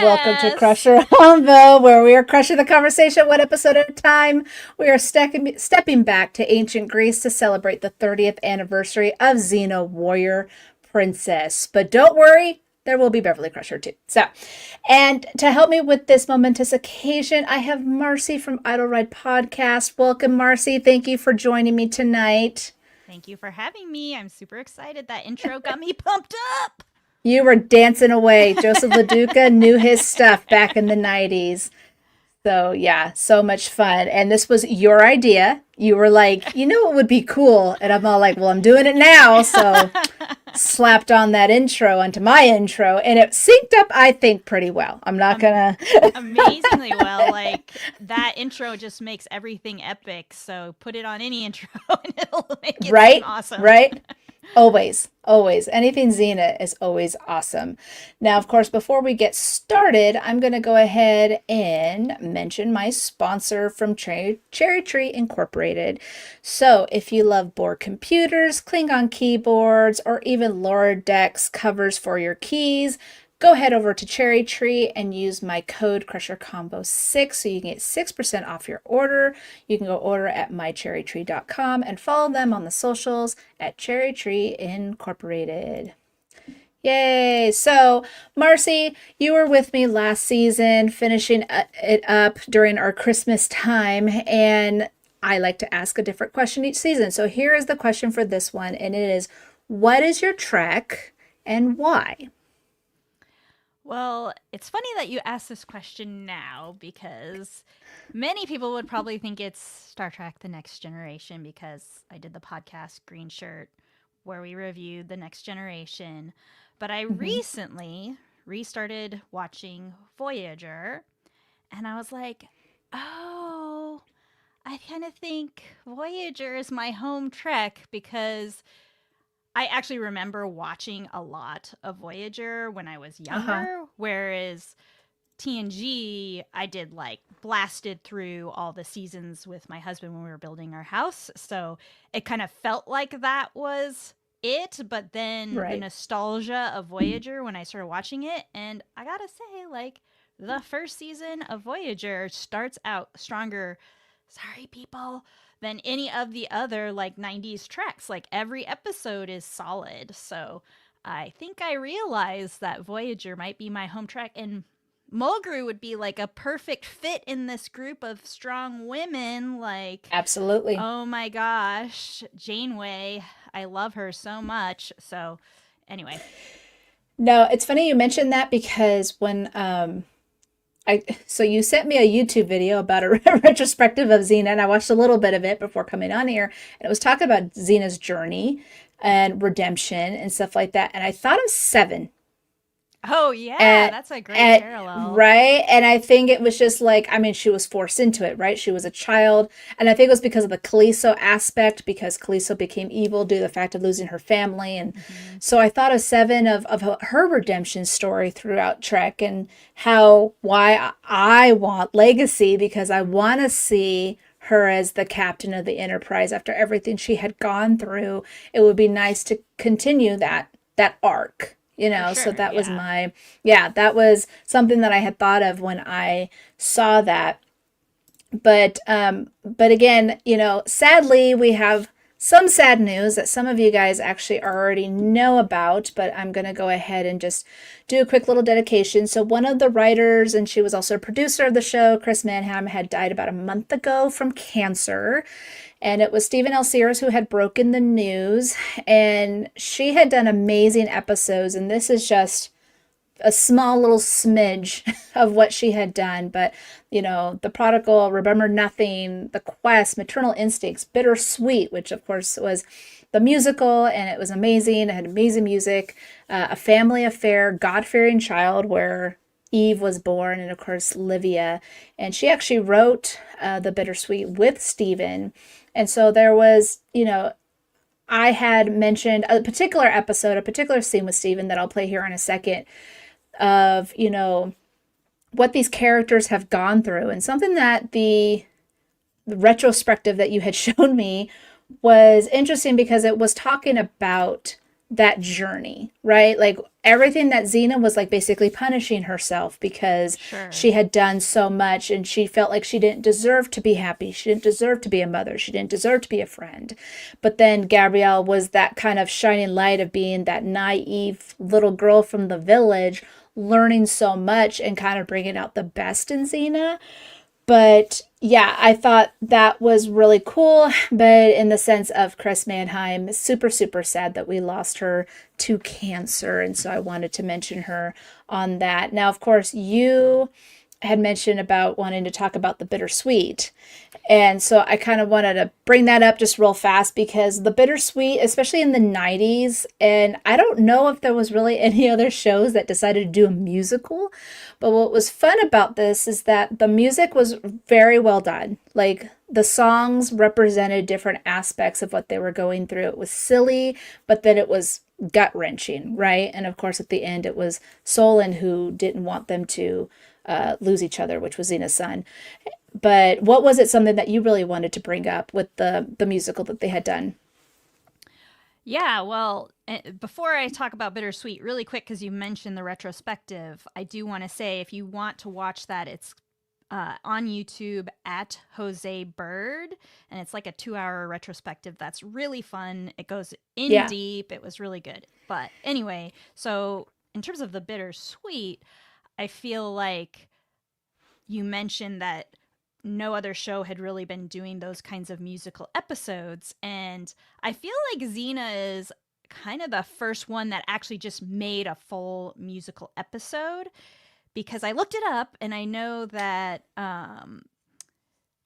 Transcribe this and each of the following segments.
welcome to Yes. Crusher Humbo, where we are crushing the conversation one episode at a time. We are stepping back to ancient Greece to celebrate the 30th anniversary of Xena Warrior Princess. But don't worry, there will be Beverly Crusher too. And to help me with this momentous occasion, I have Marcy from Idle Ride Podcast. Welcome, Marcy. Thank you for joining me tonight. Thank you for having me. I'm super excited. That intro got me pumped up. You were dancing away. Joseph LaDuca knew his stuff back in the 90s. So, yeah, so much fun. And this was your idea. You were like, you know what would be cool? And I'm all like, well, I'm doing it now. So, slapped on that intro onto my intro. And it synced up, I think, pretty well. I'm not going to. Amazingly well. Like, that intro just makes everything epic. So put it on any intro and it'll make it sound Right? awesome. Right? Always, always. Anything Xena is always awesome. Now, of course, before we get started, I'm going to go ahead and mention my sponsor from Cherry Tree Incorporated. So, if you love board computers, Klingon keyboards, or even Lower Decks covers for your keys, go head over to Cherry Tree and use my code Crusher Combo 6 so you can get 6% off your order. You can go order at mycherrytree.com and follow them on the socials at Cherry Tree Incorporated. Yay! So, Marcy, you were with me last season, finishing it up during our Christmas time, and I like to ask a different question each season. So, here is the question for this one, and it is, what is your trek and why? Well, it's funny that you asked this question now because many people would probably think it's Star Trek The Next Generation because I did the podcast Green Shirt where we reviewed The Next Generation. But I Mm-hmm. recently restarted watching Voyager and I was like, oh, I kind of think Voyager is my home trek because I actually remember watching a lot of Voyager when I was Uh-huh. younger, whereas TNG, I did like blasted through all the seasons with my husband when we were building our house. So it kind of felt like that was it. But then the Right. nostalgia of Voyager when I started watching it, and I gotta say, like, the first season of Voyager starts out stronger. Sorry, people, than any of the other like 90s tracks. Like every episode is solid. So I think I realized that Voyager might be my home track, and Mulgrew would be like a perfect fit in this group of strong women. Like, Absolutely. oh my gosh, Janeway, I love her so much. So, anyway, No, it's funny you mentioned that because when so you sent me a YouTube video about a retrospective of Xena, and I watched a little bit of it before coming on here, and it was talking about Xena's journey and redemption and stuff like that. And I thought of Seven. oh yeah, And that's a great and parallel. right, and I think it was just like, I mean, she was forced into it, right? She was a child, and I think it was because of the Kalisto aspect, because Kalisto became evil due to the fact of losing her family. And Hmm. so I thought of Seven, of her redemption story throughout Trek, and how why I want Legacy, because I want to see her as the captain of the Enterprise after everything she had gone through. It would be nice to continue that arc, For so sure, that was yeah. my, yeah, that was something that I had thought of when I saw that. But again, sadly, we have some sad news that some of you guys actually already know about, but I'm going to go ahead and just do a quick little dedication. So one of the writers, and she was also a producer of the show, Chris Manheim, had died about a month ago from cancer. And it was Stephen L. Sears who had broken the news. And she had done amazing episodes. And this is just a small little smidge of what she had done. But, The Prodigal, Remember Nothing, The Quest, Maternal Instincts, Bittersweet, which of course was the musical, and it was amazing. It had amazing music, A Family Affair, God Fearing Child, where Eve was born, and of course Livia. And she actually wrote The Bittersweet with Stephen. And so there was, I had mentioned a particular episode, a particular scene with Stephen that I'll play here in a second, of, what these characters have gone through. And something that the retrospective that you had shown me was interesting because it was talking about that journey, right? Like everything that Xena was like basically punishing herself because Sure. she had done so much and she felt like she didn't deserve to be happy. She didn't deserve to be a mother. She didn't deserve to be a friend. But then Gabrielle was that kind of shining light of being that naive little girl from the village, learning so much and kind of bringing out the best in Xena. But yeah, I thought that was really cool. But in the sense of Chris Manheim, super, super sad that we lost her to cancer. And so I wanted to mention her on that. Now, of course, you had mentioned about wanting to talk about the bittersweet. And so I kind of wanted to bring that up just real fast because the bittersweet, especially in the 90s, and I don't know if there was really any other shows that decided to do a musical, but what was fun about this is that the music was very well done. Like the songs represented different aspects of what they were going through. It was silly, but then it was gut wrenching, right? And of course, at the end, it was Solon who didn't want them to lose each other, which was Xena's son. But what was it something that you really wanted to bring up with the musical that they had done? Yeah, well, before I talk about Bittersweet, really quick, because you mentioned the retrospective, I do want to say if you want to watch that, it's on YouTube at Jose Bird, and it's like a 2 hour retrospective that's really fun. It goes in Yeah. deep. It was really good. But anyway, so in terms of the Bittersweet, I feel like you mentioned that no other show had really been doing those kinds of musical episodes. And I feel like Xena is kind of the first one that actually just made a full musical episode because I looked it up and I know that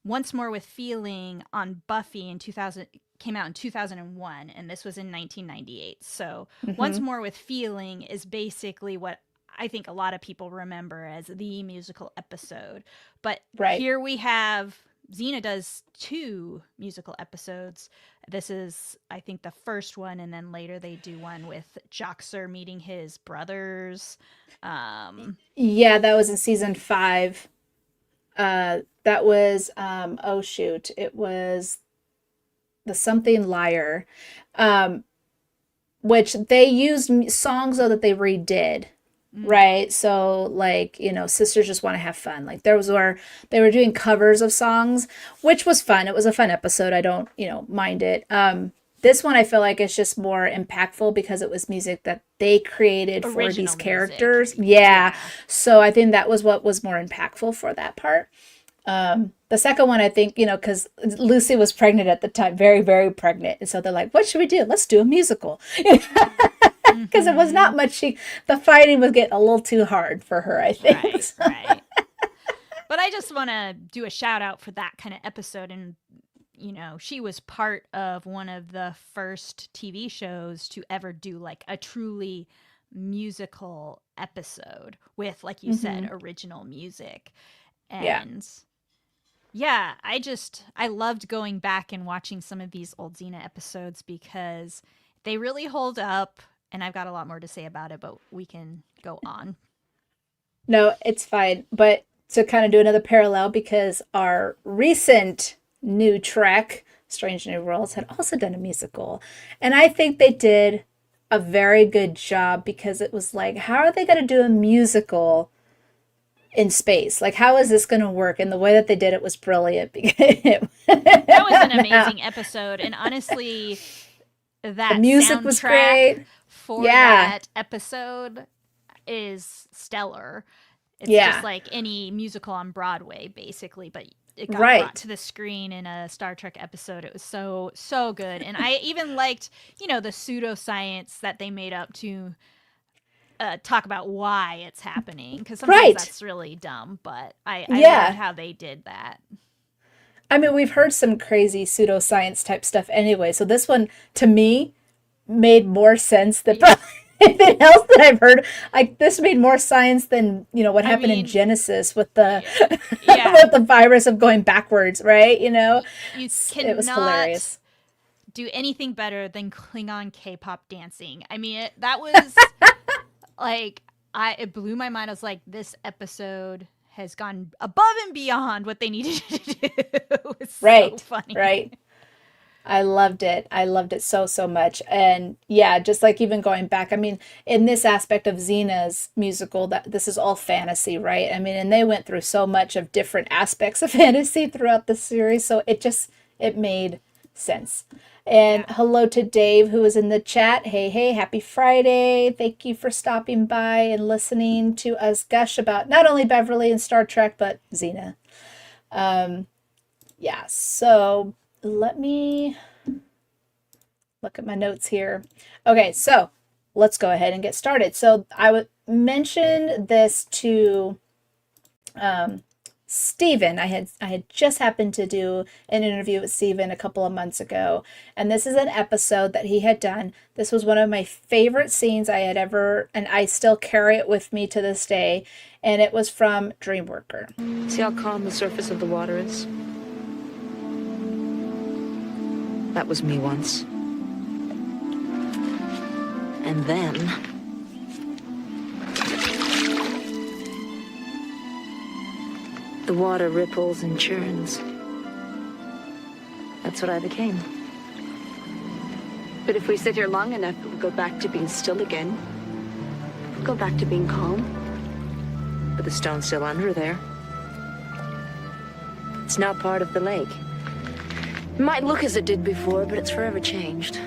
Once More with Feeling on Buffy in 2000 came out in 2001 and this was in 1998. So Once Mm-hmm. More with Feeling is basically what I think a lot of people remember as the musical episode. But Right. here we have Xena does two musical episodes. This is, I think, the first one, and then later they do one with Joxer meeting his brothers. Um, Yeah, that was in season 5. That was oh shoot, it was the Something Liar, um, which they used songs though that they redid. mm, Right. So like, sisters just want to have fun. Like there was where they were doing covers of songs, which was fun. It was a fun episode. I don't, mind it. This one I feel like is just more impactful because it was music that they created for these Original music. characters. Yeah. Yeah. So I think that was what was more impactful for that part. The second one, I think, because Lucy was pregnant at the time, very, very pregnant. And so they're like, what should we do? Let's do a musical. Because it was Mm-hmm. not much. The fighting was getting a little too hard for her, I think. Right, right. But I just want to do a shout out for that kind of episode. And, she was part of one of the first TV shows to ever do like a truly musical episode with, like you said, Hmm. original music. Yeah. And yeah, I loved going back and watching some of these old Xena episodes because they really hold up. And I've got a lot more to say about it, but we can go on. No, it's fine. But to kind of do another parallel, because our recent new Trek, Strange New Worlds, had also done a musical. And I think they did a very good job because it was like, how are they going to do a musical in space? Like, how is this going to work? And the way that they did it was brilliant. the That was an amazing episode. And honestly, that music was soundtrack great. for Yeah. that episode is stellar. It's just Yeah. like any musical on Broadway, basically, but it got brought Right. to the screen in a Star Trek episode. It was so, so good. And I even liked, the pseudoscience that they made up to talk about why it's happening. Because sometimes Right. that's really dumb, but I loved Yeah. how they did that. I mean, we've heard some crazy pseudoscience type stuff anyway. So this one, to me, made more sense than probably anything else that I've heard. Like this made more science than what I happened in mean, Genesis with the yeah, with the virus of going backwards, right? you It was cannot hilarious. do anything better than Klingon K-pop dancing. I mean, that was like it blew my mind. I was like, this episode has gone above and beyond what they needed to do. It was so Right, funny. right. I loved it. I loved it so, so much. And yeah, just like even going back, I mean, in this aspect of Xena's musical, that this is all fantasy, right? I mean, and they went through so much of different aspects of fantasy throughout the series. So it made sense. And Yeah. hello to Dave, who is in the chat. Hey, hey, happy Friday. Thank you for stopping by and listening to us gush about not only Beverly and Star Trek, but Xena. Yeah, so let me look at my notes here. Okay, so let's go ahead and get started. So I would mention this to Stephen. I had just happened to do an interview with Stephen a couple of months ago, and this is an episode that he had done. This was one of my favorite scenes I had ever, and I still carry it with me to this day, and it was from Dreamworker. See how calm the surface of the water is? That was me once. And then... the water ripples and churns. That's what I became. But if we sit here long enough, we'll go back to being still again. We'll go back to being calm. But the stone's still under there. It's now part of the lake. It might look as it did before, but it's forever changed.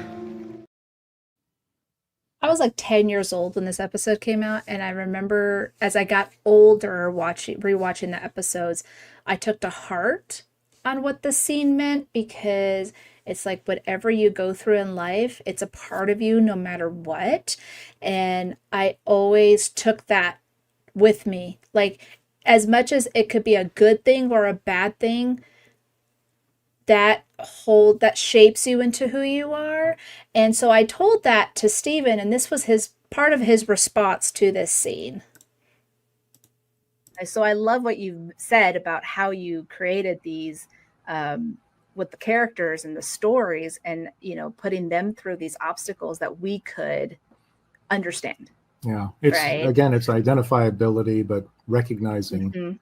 I was like 10 years old when this episode came out, and I remember as I got older rewatching the episodes, I took to heart on what the scene meant, because it's like whatever you go through in life, it's a part of you no matter what. And I always took that with me. Like, as much as it could be a good thing or a bad thing, that shapes you into who you are. And so I told that to Steven, and this was his part of his response to this scene. So I love what you said about how you created these with the characters and the stories, and putting them through these obstacles that we could understand. Yeah, it's Right. again, it's identifiability, but recognizing.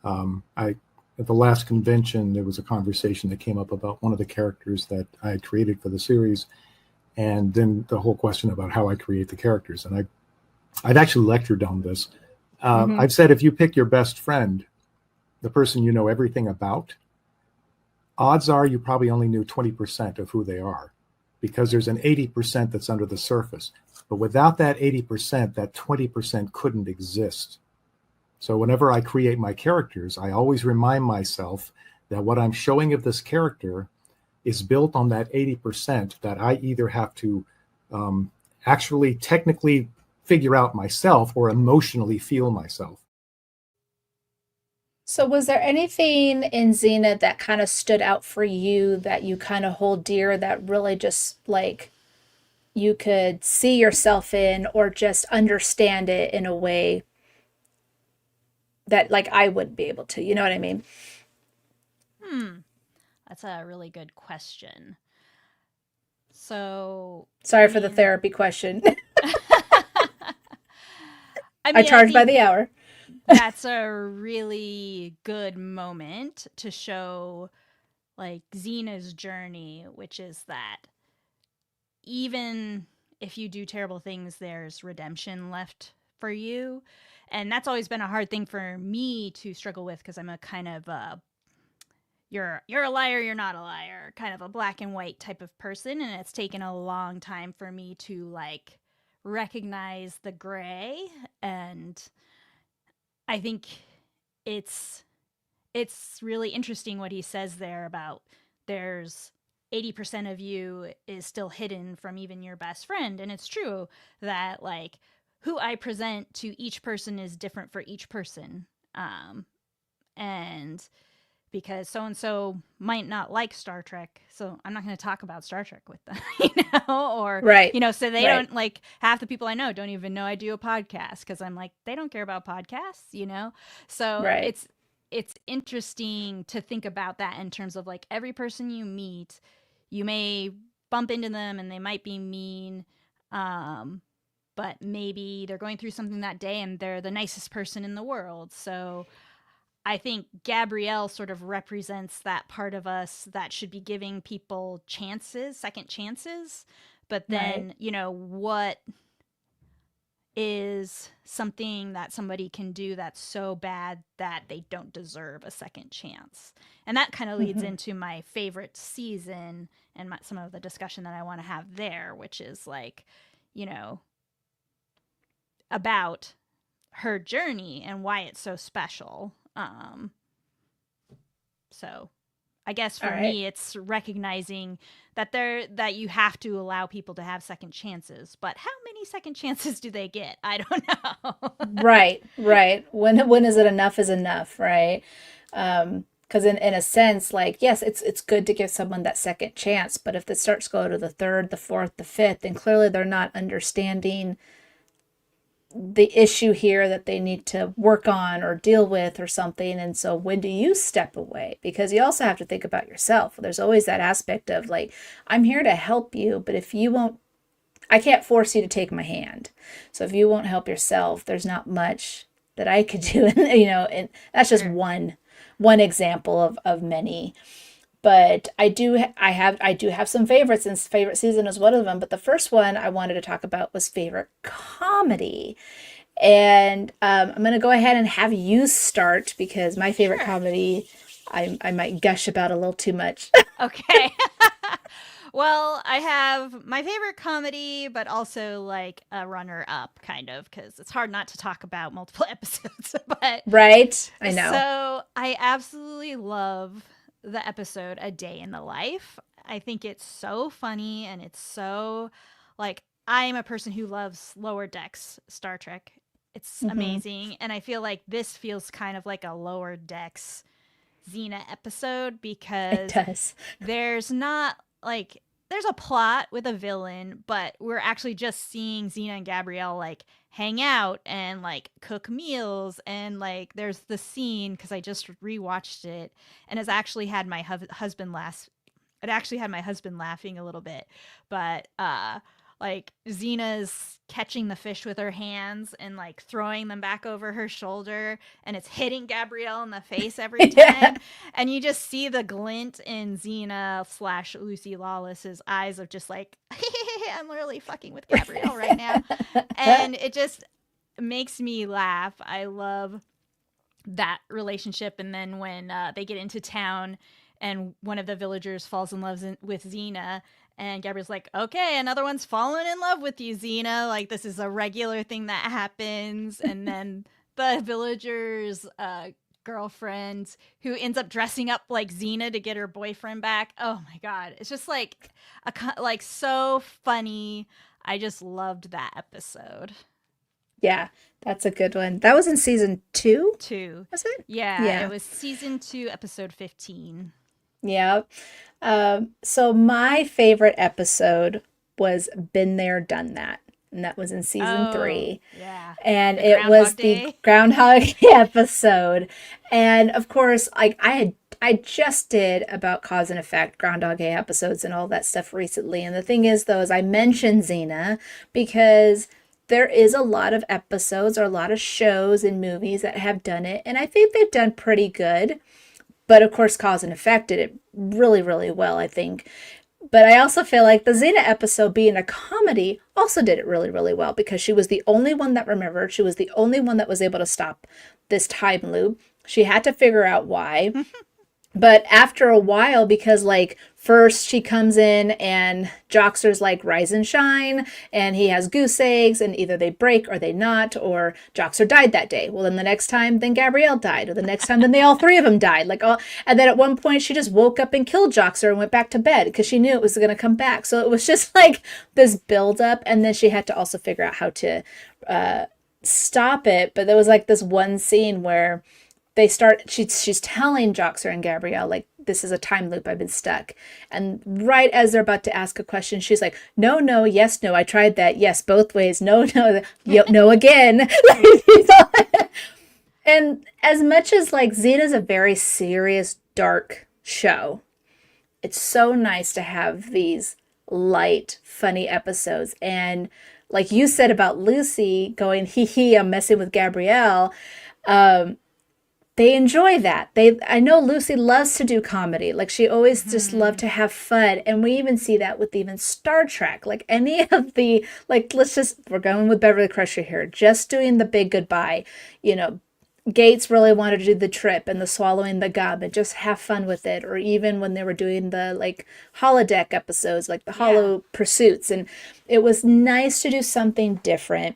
I At the last convention, there was a conversation that came up about one of the characters that I had created for the series, and then the whole question about how I create the characters. And I've actually lectured on this. I've said if you pick your best friend, the person you know everything about, odds are you probably only knew 20% of who they are, because there's an 80% that's under the surface. But without that 80%, that 20% couldn't exist. So whenever I create my characters, I always remind myself that what I'm showing of this character is built on that 80% that I either have to actually technically figure out myself or emotionally feel myself. So was there anything in Xena that kind of stood out for you that you kind of hold dear, that really just like you could see yourself in, or just understand it in a way that like I wouldn't be able to? You know what I mean? That's a really good question. So, Sorry I for the mean, therapy question. I I mean, I charge by think the hour. that's a really good moment to show like Xena's journey, which is that even if you do terrible things, there's redemption left for you. And that's always been a hard thing for me to struggle with, because I'm a kind of you're a liar, you're not a liar, kind of a black and white type of person, and it's taken a long time for me to like recognize the gray. And I think it's it's really interesting what he says there about there's 80% of you is still hidden from even your best friend. And it's true that like who I present to each person is different for each person. And because so and so might not like Star Trek, so I'm not going to talk about Star Trek with them, or Right. so they Right. don't like, half the people I know don't even know I do a podcast, because I'm like, they don't care about podcasts. So Right. it's interesting to think about that in terms of like every person you meet, you may bump into them and they might be mean, um, but maybe they're going through something that day and they're the nicest person in the world. So I think Gabrielle sort of represents that part of us that should be giving people chances, second chances. But Right. then, what is something that somebody can do that's so bad that they don't deserve a second chance? And that kind of leads Hmm. into my favorite season and some of the discussion that I want to have there, which is like, you know, about her journey and why it's so special. So I guess All for right. me, it's recognizing that you have to allow people to have second chances. But how many second chances do they get? I don't know. Right, right. When is it enough is enough, right? Because in a sense, like, yes, it's good to give someone that second chance, but if it starts to go to the third, the fourth, the fifth, then clearly they're not understanding the issue here that they need to work on or deal with or something. And so when do you step away? Because you also have to think about yourself. There's always that aspect of like, I'm here to help you, but if you won't, I can't force you to take my hand. So if you won't help yourself, there's not much that I could do. And and that's just Sure. one example of many. But I do have some favorites, and favorite season is one of them. But the first one I wanted to talk about was favorite comedy. And I'm going to go ahead and have you start because my favorite Sure. comedy I might gush about a little too much. Okay. Well, I have my favorite comedy, but also like a runner up, kind of, because it's hard not to talk about multiple episodes. But Right? I know. so I absolutely love the episode A Day in the Life. I think it's so funny and it's so like I'm a person who loves lower decks Star Trek. It's Hmm. amazing. And I feel like this feels kind of like a lower decks Xena episode It because does. there's not like there's a plot with a villain, but we're actually just seeing Xena and Gabrielle like hang out and like cook meals and like there's the scene because I just rewatched it and has actually had my husband laugh. It actually had my husband laughing a little bit, but like Xena's catching the fish with her hands and like throwing them back over her shoulder and it's hitting Gabrielle in the face every Yeah. time and you just see the glint in Xena slash Lucy Lawless's eyes of just like, I'm literally fucking with Gabrielle right now. And it just makes me laugh. I love that relationship. And then when they get into town and one of the villagers falls in love with Xena, and Gabrielle's like, okay, another one's fallen in love with you, Xena. Like, this is a regular thing that happens. And then the villager's girlfriend who ends up dressing up like Xena to get her boyfriend back. Oh my God. It's just like, like so funny. I just loved that episode. Yeah, that's a good one. That was in season two, Two. was it? Yeah, it Yeah. was season 2, episode 15. Yeah. So my favorite episode was Been There, Done That. And that was in season Oh, three. yeah. And The it was Groundhog the Day. Groundhog episode. And of course, like I just did about cause and effect Groundhog Day episodes and all that stuff recently. And the thing is though, is I mentioned Xena because there is a lot of episodes or a lot of shows and movies that have done it. And I think they've done pretty good. But of course, cause and effect did it really, really well, I think. But I also feel like the Xena episode being a comedy also did it really, really well because she was the only one that remembered. She was the only one that was able to stop this time loop. She had to figure out why. But after a while, because like first she comes in and Joxer's like rise and shine, and he has goose eggs, and either they break or they not, or Joxer died that day. Well, then the next time, then Gabrielle died, or the next time, then they all three of them died. Like all, and then at one point she just woke up and killed Joxer and went back to bed because she knew it was going to come back. So it was just like this build up, and then she had to also figure out how to stop it. But there was like this one scene where they start she's telling Joxer and Gabrielle like this is a time loop, I've been stuck, and right as they're about to ask a question she's like no, no, yes, no, I tried that, yes, both ways, no, no, no again. And as much as like Xena's a very serious dark show, it's so nice to have these light funny episodes. And like you said about Lucy going hee hee, I'm messing with Gabrielle, they enjoy that. I know Lucy loves to do comedy. Like she always just loved to have fun. And we even see that with even Star Trek. Like any of the, like, we're going with Beverly Crusher here, just doing the big goodbye. You know, Gates really wanted to do the trip and the swallowing the gum and just have fun with it. Or even when they were doing the like holodeck episodes, like the Hollow Pursuits. And it was nice to do something different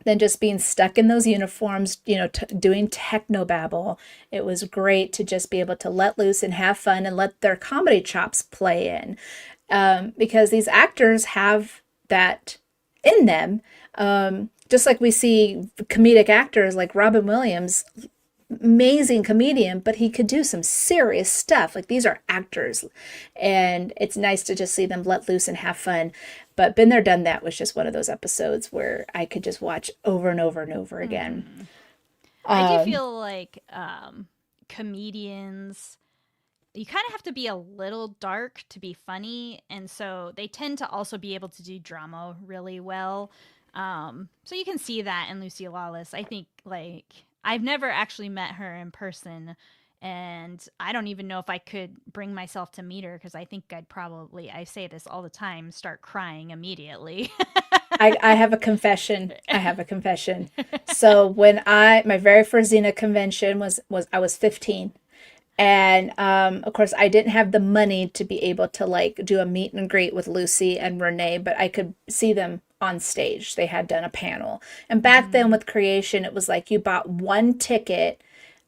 than just being stuck in those uniforms, you know, doing technobabble. It was great to just be able to let loose and have fun and let their comedy chops play in, because these actors have that in them. Just like we see comedic actors like Robin Williams, amazing comedian, but he could do some serious stuff. Like these are actors, and it's nice to just see them let loose and have fun. But Been There, Done That was just one of those episodes where I could just watch over and over and over again. I do feel like comedians, you kind of have to be a little dark to be funny, and so they tend to also be able to do drama really well. So you can see that in Lucy Lawless. I think, like, I've never actually met her in person, and I don't even know if I could bring myself to meet her, because I think I'd probably, I say this all the time, start crying immediately. I have a confession. So when my very first Xena convention was I was 15. And of course, I didn't have the money to be able to like do a meet and greet with Lucy and Renee, but I could see them on stage. They had done a panel. And back then with Creation, it was like you bought one ticket,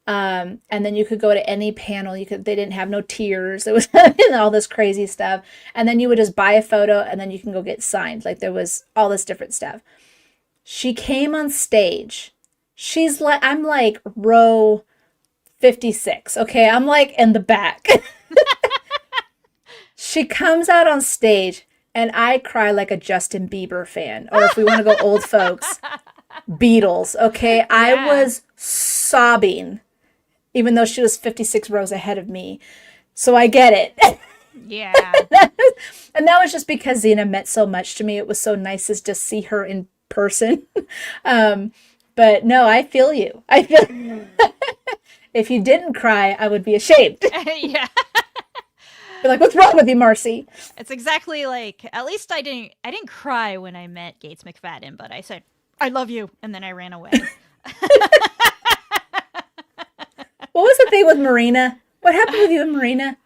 and then you could go to any panel. They didn't have no tiers. It was all this crazy stuff. And then you would just buy a photo and then you can go get signed. Like there was all this different stuff. She came on stage. I'm like row 56. Okay, I'm like in the back. She comes out on stage and I cry like a Justin Bieber fan. Or if we want to go old folks, Beatles. Okay, yeah. I was sobbing, even though she was 56 rows ahead of me. So I get it. Yeah. And that was just because Xena meant so much to me. It was so nice to just see her in person. But no, I feel you. If you didn't cry, I would be ashamed. Yeah. Be like, what's wrong with you, Marcy? It's exactly like, at least I didn't cry when I met Gates McFadden, but I said, I love you, and then I ran away. What was the thing with Marina? What happened with you and Marina?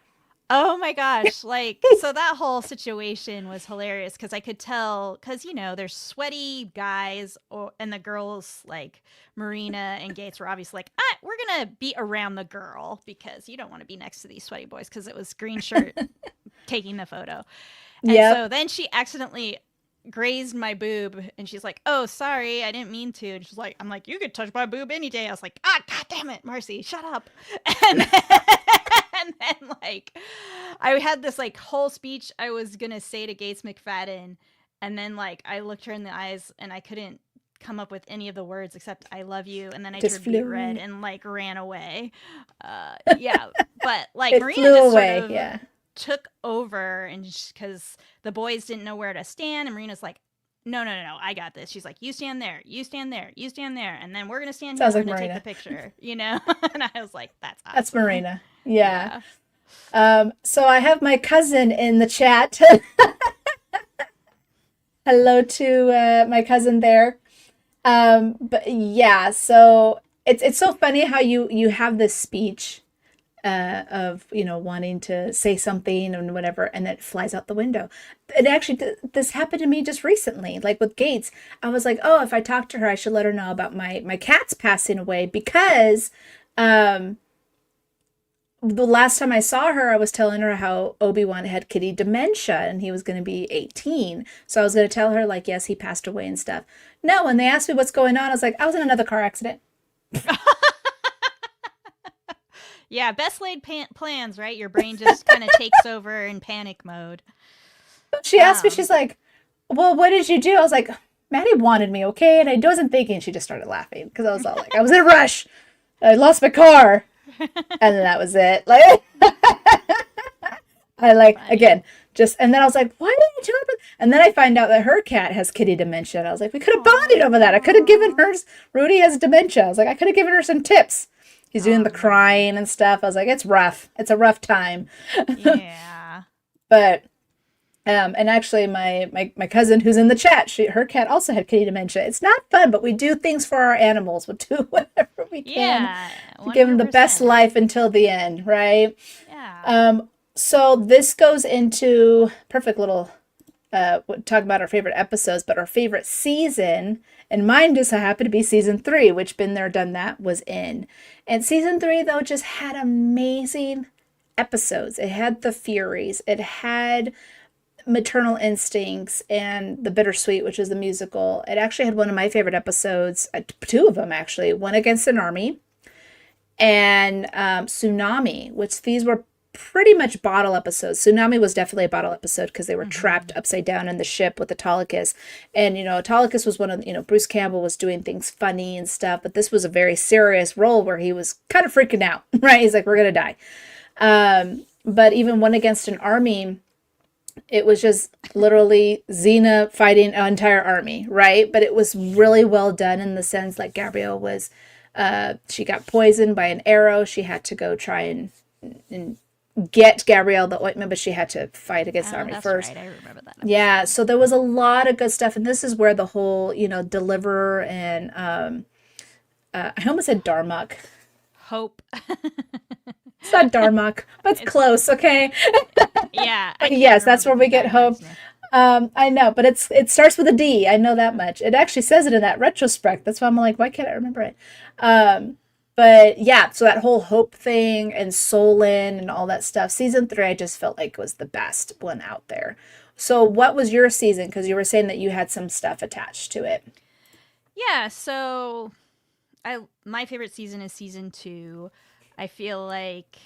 Oh my gosh. Like, so that whole situation was hilarious because I could tell, because, you know, there's sweaty guys and the girls, like Marina and Gates were obviously like, we're going to be around the girl because you don't want to be next to these sweaty boys, because it was green shirt taking the photo. And so then she accidentally grazed my boob and she's like, oh, sorry, I didn't mean to. And she's like, I'm like, you could touch my boob any day. I was like, God damn it, Marcy, shut up. And then like I had this like whole speech I was gonna say to Gates McFadden, and then like I looked her in the eyes and I couldn't come up with any of the words except I love you, and then I turned beet red and like ran away. Yeah, but like Marina just sort of took over, and because the boys didn't know where to stand, and Marina's like, no, I got this. She's like, you stand there, you stand there, you stand there, and then we're gonna stand here, we're gonna take the picture, you know. And I was like, that's awesome. That's Marina. Yeah. So I have my cousin in the chat. Hello to my cousin there. But yeah, so it's so funny how you have this speech of, you know, wanting to say something and whatever, and then it flies out the window. It actually, this happened to me just recently, like with Gates. I was like, oh, if I talk to her, I should let her know about my cat's passing away, because the last time I saw her, I was telling her how Obi-Wan had kitty dementia and he was going to be 18. So I was going to tell her, like, yes, he passed away and stuff. No, when they asked me what's going on, I was like, I was in another car accident. Yeah, best laid plans, right? Your brain just kind of takes over in panic mode. She asked me, she's like, well, what did you do? I was like, Maddie wanted me, okay? And I wasn't thinking. She just started laughing because I was all like, I was in a rush. I lost my car. And then that was it. Like, I like, funny. Again, just, and then I was like, why didn't you tell her? And then I find out that her cat has kitty dementia. And I was like, we could have bonded over that. I could have given her, Rudy has dementia. I was like, I could have given her some tips. He's doing the crying and stuff. I was like, it's rough. It's a rough time. Yeah. But and actually, my cousin who's in the chat, her cat also had kitty dementia. It's not fun, but we do things for our animals. We'll do whatever we can Yeah. to give them the best 100%. life until the end, right? Yeah. So this goes into perfect little talk about our favorite episodes, but our favorite season, and mine just happened to be season 3, which Been There Done That was in. And season 3 though just had amazing episodes. It had the Furies, it had Maternal Instincts, and The Bittersweet, which is the musical. It actually had one of my favorite episodes, 2 of them actually, One Against an Army and Tsunami, which these were pretty much bottle episodes. Tsunami was definitely a bottle episode because they were trapped upside down in the ship with Autolycus. And, Autolycus was one of, Bruce Campbell was doing things funny and stuff, but this was a very serious role where he was kind of freaking out, right? He's like, we're going to die. But even One Against an Army, it was just literally Xena fighting an entire army, right? But it was really well done in the sense like Gabrielle was, she got poisoned by an arrow. She had to go try and get Gabrielle the ointment, but she had to fight against the army first. Right. I remember that. Yeah, so there was a lot of good stuff, and this is where the whole, Deliverer and I almost said Darmok. Hope. It's not Darmok, but it's close, okay? Yeah. But yes, that's where we get Hope. I know, but it starts with a D. I know that much. It actually says it in that retrospect. That's why I'm like, why can't I remember it? But yeah, so that whole Hope thing and Solon and all that stuff. Season 3, I just felt like was the best one out there. So what was your season? Because you were saying that you had some stuff attached to it. Yeah, so my favorite season is season 2. I feel like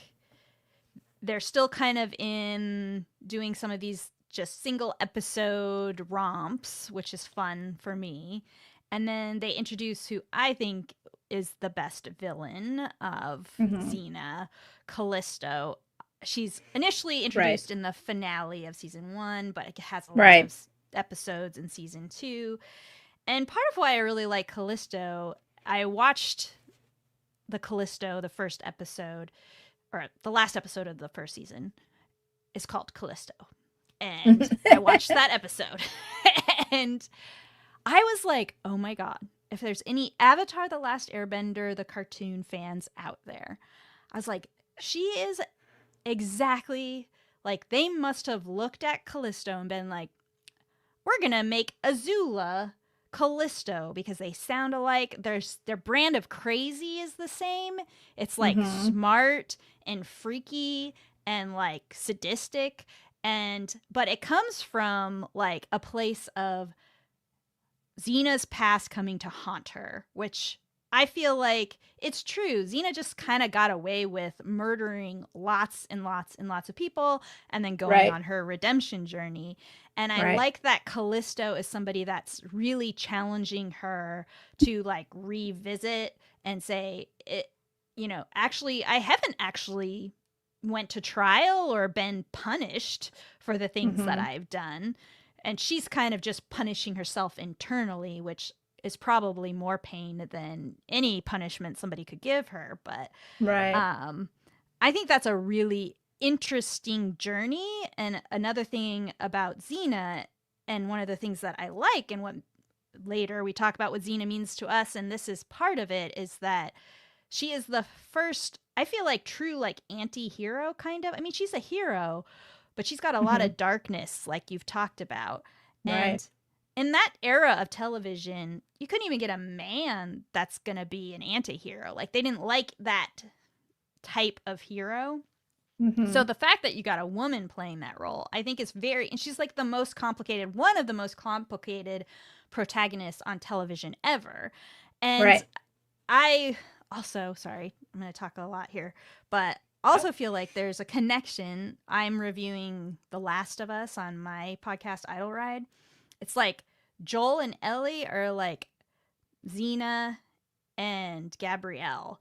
they're still kind of in doing some of these just single episode romps, which is fun for me. And then they introduce who I think is the best villain of Xena, Callisto. She's initially introduced in the finale of season 1, but it has a lot of episodes in season 2. And part of why I really like Callisto, I watched the first episode, or the last episode of the first season is called Callisto. And I watched that episode. And I was like, oh my God, if there's any Avatar The Last Airbender, the cartoon fans out there, I was like, she is exactly like, they must have looked at Callisto and been like, we're going to make Azula Callisto because they sound alike. Their brand of crazy is the same. It's like smart and freaky and like sadistic, but it comes from like a place of Xena's past coming to haunt her, which I feel like it's true. Xena just kind of got away with murdering lots and lots and lots of people and then going on her redemption journey. And I like that Callisto is somebody that's really challenging her to like revisit and say, actually, I haven't actually went to trial or been punished for the things that I've done. And she's kind of just punishing herself internally, which is probably more pain than any punishment somebody could give her. But I think that's a really interesting journey. And another thing about Xena, and one of the things that I like, and what later we talk about what Xena means to us, and this is part of it, is that she is the first, I feel like, true like anti-hero kind of. I mean, she's a hero, but she's got a lot of darkness, like you've talked about. And in that era of television, you couldn't even get a man that's going to be an anti-hero. Like, they didn't like that type of hero. So the fact that you got a woman playing that role, I think is and she's like one of the most complicated protagonists on television ever. And I also, sorry, I'm going to talk a lot here, but also feel like there's a connection. I'm reviewing The Last of Us on my podcast, Idle Ride. It's like Joel and Ellie are like Xena and Gabrielle.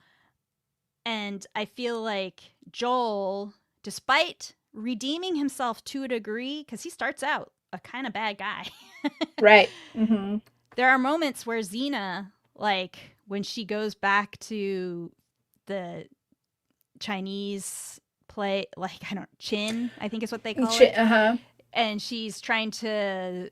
And I feel like Joel, despite redeeming himself to a degree, because he starts out a kind of bad guy. There are moments where Xena, like when she goes back to the Chinese play, like, I don't, Chin, I think is what they call it. Uh-huh. And she's trying to,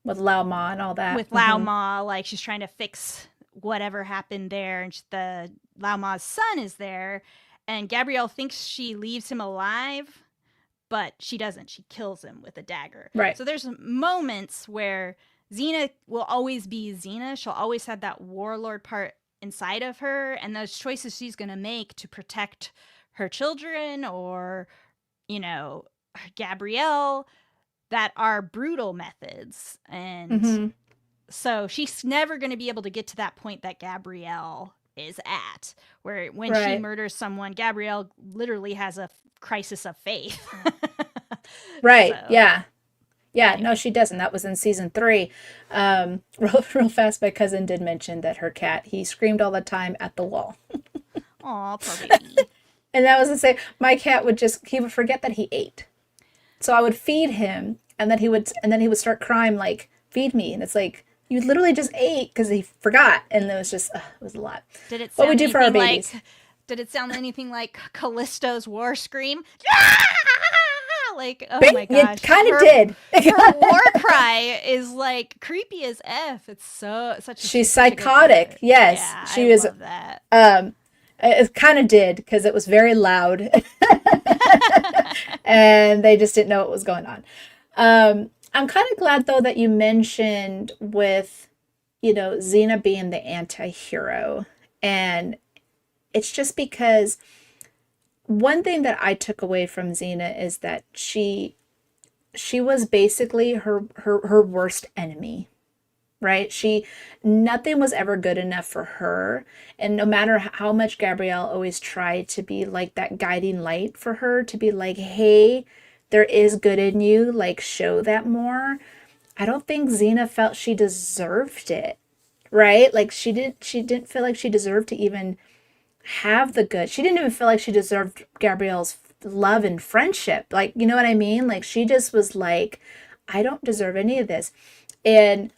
With Lao Ma and all that. with Lao Ma, like she's trying to fix whatever happened there. And the Lao Ma's son is there. And Gabrielle thinks she leaves him alive, but she doesn't. She kills him with a dagger. Right. So there's moments where Xena will always be Xena. She'll always have that warlord part inside of her, and those choices she's going to make to protect her children or, you know, Gabrielle, that are brutal methods. And so she's never going to be able to get to that point that Gabrielle is at, where when she murders someone, Gabrielle literally has a crisis of faith. Right. So, yeah. Yeah, no, she doesn't. That was in season 3. Real fast, my cousin did mention that her cat, he screamed all the time at the wall. aw, poor baby. And that was to say, my cat he would forget that he ate. So I would feed him, and then he would start crying like, feed me. And it's like, you literally just ate, because he forgot. And it was just, it was a lot. Did it sound What we do for our babies. Did it sound anything like Callisto's war scream? Like, oh my gosh. It kind of did. Her war cry is like creepy as F. It's such a She's psychotic. Yes. Yeah, she I was love that. It kind of did, because it was very loud. And they just didn't know what was going on. I'm kind of glad, though, that you mentioned with, Xena being the anti-hero. And it's just because one thing that I took away from Xena is that she was basically her worst enemy, right? Nothing was ever good enough for her. And no matter how much Gabrielle always tried to be like that guiding light for her, to be like, hey, there is good in you, like show that more. I don't think Xena felt she deserved it, right? Like she didn't feel like she deserved to even have the good. She didn't even feel like she deserved Gabrielle's love and friendship. Like, you know what I mean? Like, she just was like, I don't deserve any of this. And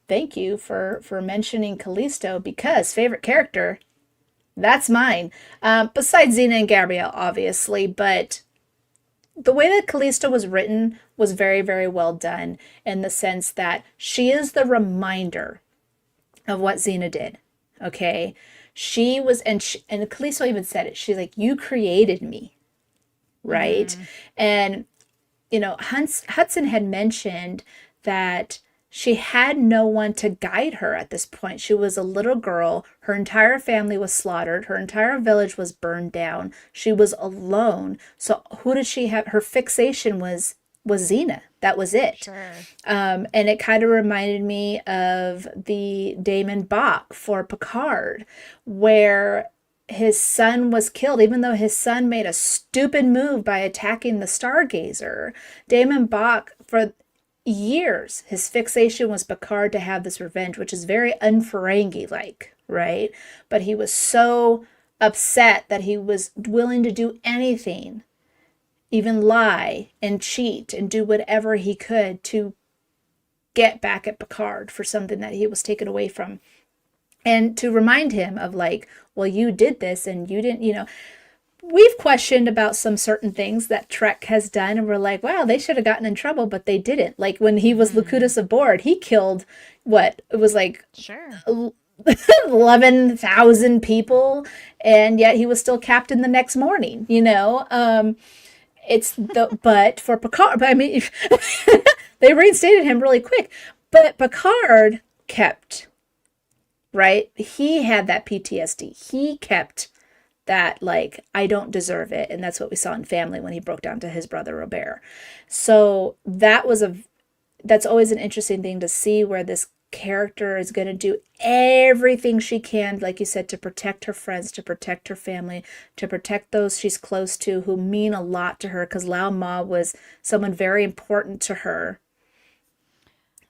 thank you for mentioning Callisto, because favorite character, that's mine. Besides Xena and Gabrielle, obviously, but the way that Callisto was written was very, very well done, in the sense that she is the reminder of what Xena did. Okay? She was, and Callisto even said it. She's like, you created me, right? And, Hudson had mentioned that she had no one to guide her at this point. She was a little girl. Her entire family was slaughtered. Her entire village was burned down. She was alone. So who did she have? Her fixation was Xena. That was it. Sure. And it kind of reminded me of the Damon Bach for Picard, where his son was killed, even though his son made a stupid move by attacking the Stargazer. Damon Bach, for years, his fixation was Picard to have this revenge, which is very un-Ferengi-like, right? But he was so upset that he was willing to do anything, even lie and cheat and do whatever he could to get back at Picard for something that he was taken away from. And to remind him of like, well, you did this and you didn't, we've questioned about some certain things that Trek has done, and we're like, wow, they should have gotten in trouble, but they didn't. Like when he was Locutus aboard, he killed it was like Sure. 11,000 people, and yet he was still captain the next morning, but for Picard, I mean, they reinstated him really quick, but Picard kept, right? He had that PTSD. He kept that, like, I don't deserve it. And that's what we saw in Family when he broke down to his brother Robert. So that's always an interesting thing to see, where this character is going to do everything she can, like you said, to protect her friends, to protect her family, to protect those she's close to who mean a lot to her, because Lao Ma was someone very important to her.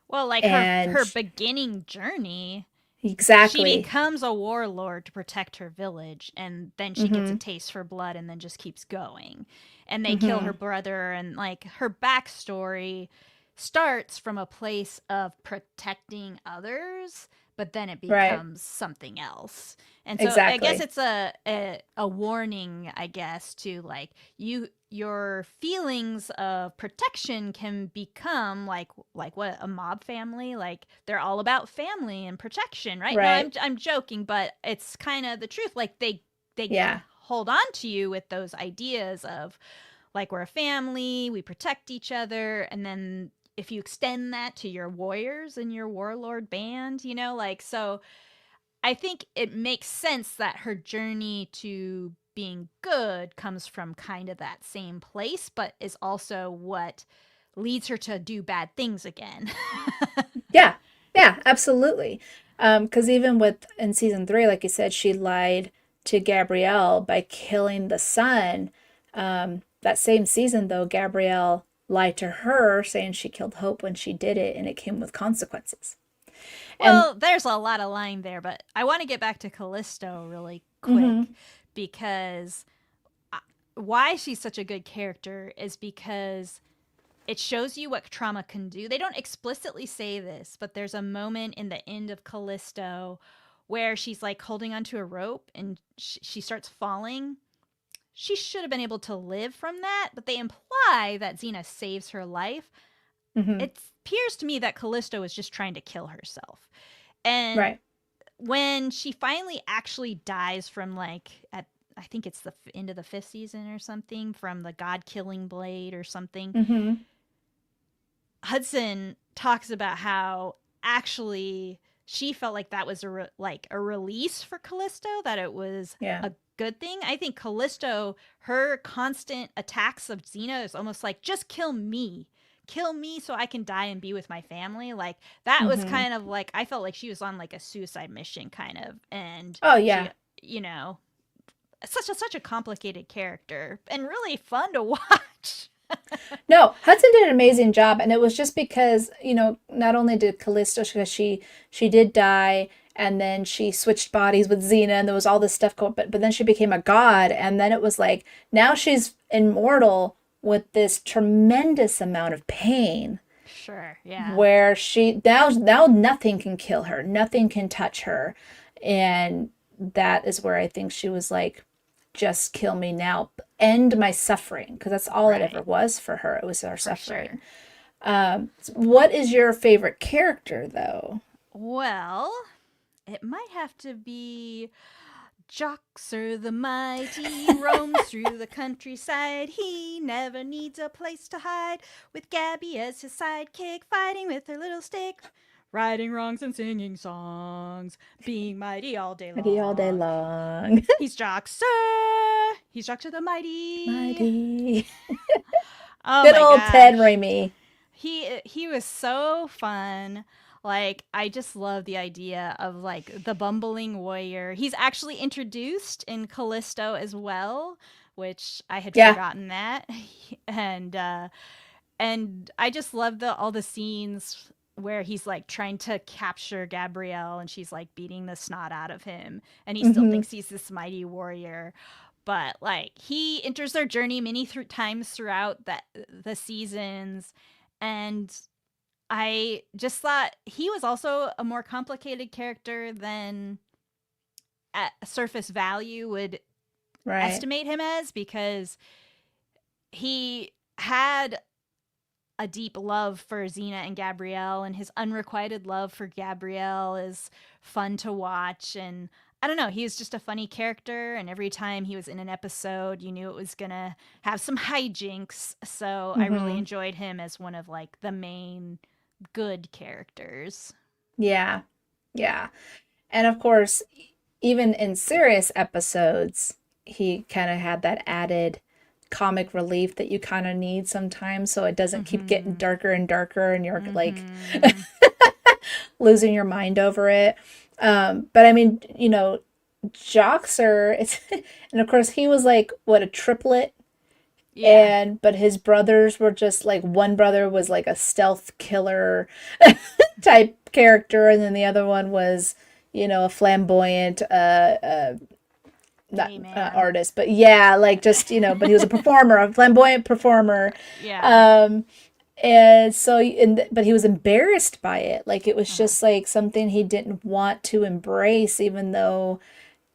Well, like her beginning journey. Exactly. She becomes a warlord to protect her village, and then she gets a taste for blood and then just keeps going. And they kill her brother, and like her backstory starts from a place of protecting others, but then it Right. becomes something else. And so I guess Exactly. it's a warning, I guess, to like your feelings of protection can become like what a mob family, like they're all about family and protection, right? No, Right. I'm joking, but it's kind of the truth. Like they Yeah. hold on to you with those ideas of like we're a family, we protect each other, and then if you extend that to your warriors and your warlord band, you know, like so I think it makes sense that her journey to being good comes from kind of that same place, but is also what leads her to do bad things again. Yeah. Yeah, absolutely. Because even with in season 3, like you said, she lied to Gabrielle by killing the son. That same season, though, Gabrielle lied to her, saying she killed Hope when she did it, and it came with consequences. And Well, there's a lot of lying there, but I want to get back to Callisto really quick mhm, because why she's such a good character is because it shows you what trauma can do. They don't explicitly say this, but there's a moment in the end of Callisto where she's like holding onto a rope and she starts falling. She should have been able to live from that, but they imply that Xena saves her life. mhm, It appears to me that Callisto is just trying to kill herself. And right. when she finally actually dies from like at I think it's the end of the 5th season or something from the god killing blade or something. Mhm, Hudson talks about how actually she felt like that was like a release for Callisto, that it was yeah. a good thing. I think Callisto, her constant attacks of Xena is almost like just kill me. Kill me so I can die and be with my family. Like that was Mhm. kind of like I felt like she was on like a suicide mission kind of, and Oh, she, yeah. you know, such a complicated character and really fun to watch. No, Hudson did an amazing job, and it was just because, not only did Callisto, because she did die, and then she switched bodies with Xena, and there was all this stuff going, but then she became a god, and then it was like now she's immortal with this tremendous amount of pain, Sure, yeah. where she now nothing can kill her, nothing can touch her, and that is where I think she was like, just kill me now, end my suffering, because that's all it ever Right. was for her. It was her For suffering. sure. What is your favorite character, though? Well, it might have to be Joxer the mighty roams through the countryside. He never needs a place to hide. With Gabby as his sidekick, fighting with her little stick, righting wrongs and singing songs, being mighty all day Mighty all day long. long. He's Joxer. He's Joxer the mighty. Mighty. Oh Good my old Ted gosh. Raimi. He was so fun. Like I just love the idea of like the bumbling warrior. He's actually introduced in Callisto as well, which I had Yeah. forgotten that. And and I just love the all the scenes where he's like trying to capture Gabrielle and she's like beating the snot out of him and he still Mm-hmm. thinks he's this mighty warrior. But like he enters their journey many times throughout the seasons, and I just thought he was also a more complicated character than at surface value would Right. estimate him as, because he had a deep love for Xena and Gabrielle, and his unrequited love for Gabrielle is fun to watch. And I don't know, he was just a funny character, and every time he was in an episode, you knew it was gonna have some hijinks. So I really Mm-hmm. enjoyed him as one of like the main good characters. Yeah. Yeah. And of course, even in serious episodes, he kind of had that added comic relief that you kind of need sometimes, so it doesn't keep getting Mm-hmm. darker and darker and you're like Mm-hmm. losing your mind over it. But I mean, Joxer, it's and of course he was like what, a triplet, Yeah. and but his brothers were just like, one brother was like a stealth killer type character, and then the other one was, a flamboyant not Gay man. artist, but yeah, like just, but he was a performer, a flamboyant performer. Yeah. Um, And so, but he was embarrassed by it. Like it was Uh-huh. just like something he didn't want to embrace, even though,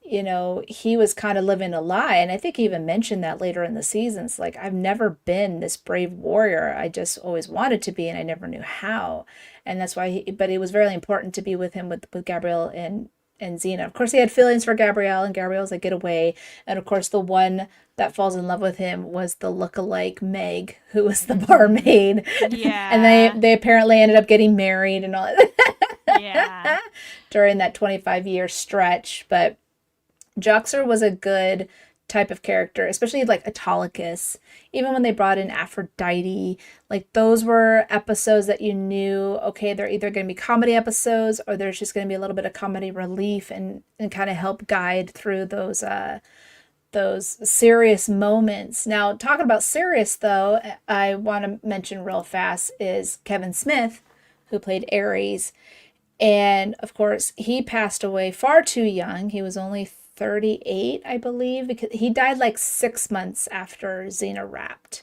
he was kind of living a lie. And I think he even mentioned that later in the seasons. Like, I've never been this brave warrior. I just always wanted to be, and I never knew how. And that's why but it was very important to be with him, with Gabrielle and Xena. Of course, he had feelings for Gabrielle, and Gabrielle's like, get away. And of course, the one that falls in love with him was the look-alike Meg, who was the Mm-hmm. barmaid. And they, Yeah. they apparently ended up getting married and all Yeah. that during that 25-year stretch. But Joxer was a good type of character, especially like Autolycus. Even when they brought in Aphrodite, like those were episodes that you knew, okay, they're either going to be comedy episodes or there's just going to be a little bit of comedy relief and kind of help guide through those serious moments. Now, talking about serious though, I want to mention real fast is Kevin Smith, who played Ares. And of course, he passed away far too young. He was only 38, I believe, because he died like 6 months after Xena wrapped,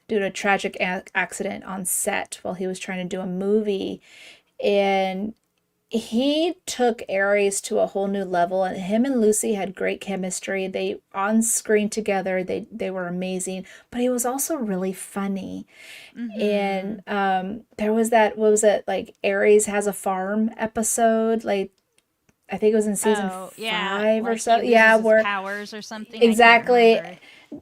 due to a tragic accident on set while he was trying to do a movie. And he took Aries to a whole new level, and him and Lucy had great chemistry. They on screen together, they were amazing, but he was also really funny. Mm-hmm. And there was that, what was it, like Aries has a farm episode, like I think it was in season Oh, yeah. 5 or Like so. he Yeah, loses his where powers or something. I can't exactly. remember.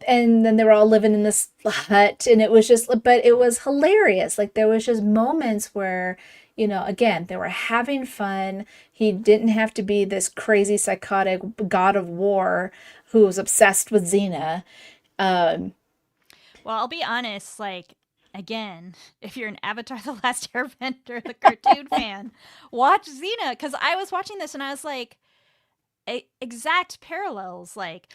And then they were all living in this hut, and it was just, but it was hilarious. Like there was just moments where, again, they were having fun. He didn't have to be this crazy psychotic god of war who was obsessed with Xena. Um, Well, I'll be honest, like, again, if you're an Avatar The Last Airbender, the cartoon fan, watch Xena. Because I was watching this and I was like, exact parallels. Like,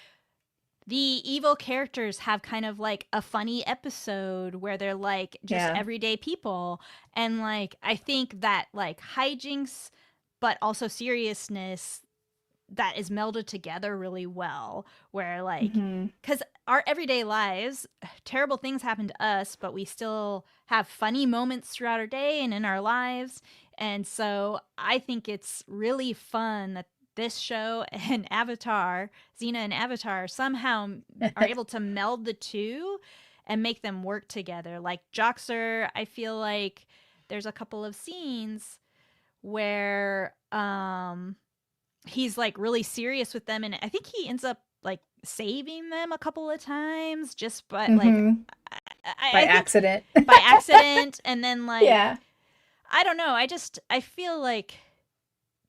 the evil characters have kind of like a funny episode where they're like just yeah. everyday people. And like, I think that like hijinks, but also seriousness that is melded together really well where like Hmm. because our everyday lives terrible things happen to us but we still have funny moments throughout our day and in our lives, and so I think it's really fun that this show and Avatar, Xena and Avatar, somehow are able to meld the two and make them work together. Like Joxer, I feel like there's a couple of scenes where he's like really serious with them, and I think he ends up like saving them a couple of times just by like Hmm. By I think accident. by accident, and then like Yeah. I don't know, I feel like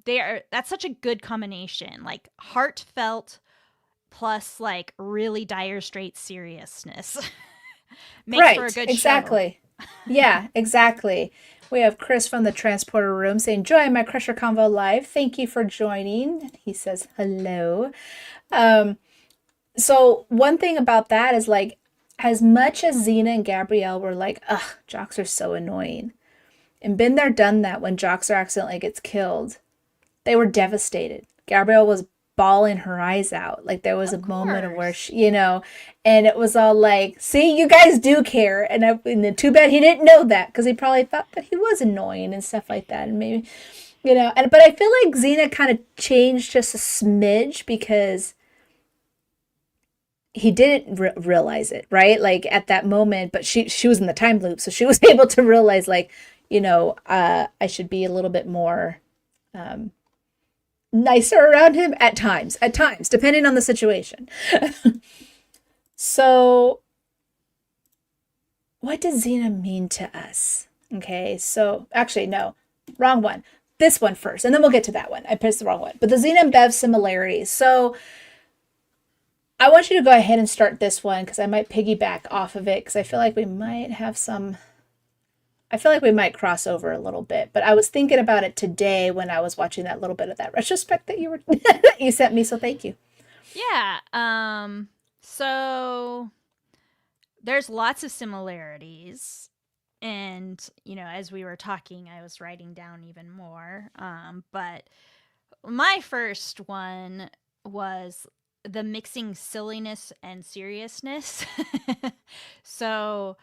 that's such a good combination, like heartfelt plus like really dire straight seriousness. Makes for a Right, good show. exactly. Yeah, exactly. We have Chris from the transporter room saying, "Join my Crusher Convo live. Thank you for joining." He says hello. Um, so one thing about that is like, as much as Xena and Gabrielle were like, ugh, jocks are so annoying, and been there, done that when Joxer accidentally gets killed, they were devastated. Gabrielle was bawling her eyes out. Like there was Of a moment of where course. she, and it was all like, see, you guys do care. And then too bad he didn't know that because he probably thought that he was annoying and stuff like that. And maybe, but I feel like Xena kind of changed just a smidge because he didn't realize it, right? Like at that moment, but she was in the time loop, so she was able to realize like, I should be a little bit more um, nicer around him at times, depending on the situation. So, what does Xena mean to us? Okay, so actually, no, wrong one. This one first, and then we'll get to that one. I pressed the wrong one. But the Xena and Bev similarities. So, I want you to go ahead and start this one because I might piggyback off of it because I feel like we might have some. I feel like we might cross over a little bit, but I was thinking about it today when I was watching that little bit of that retrospect that you sent me. So thank you. Yeah. So there's lots of similarities. And, as we were talking, I was writing down even more. But my first one was the mixing silliness and seriousness. So,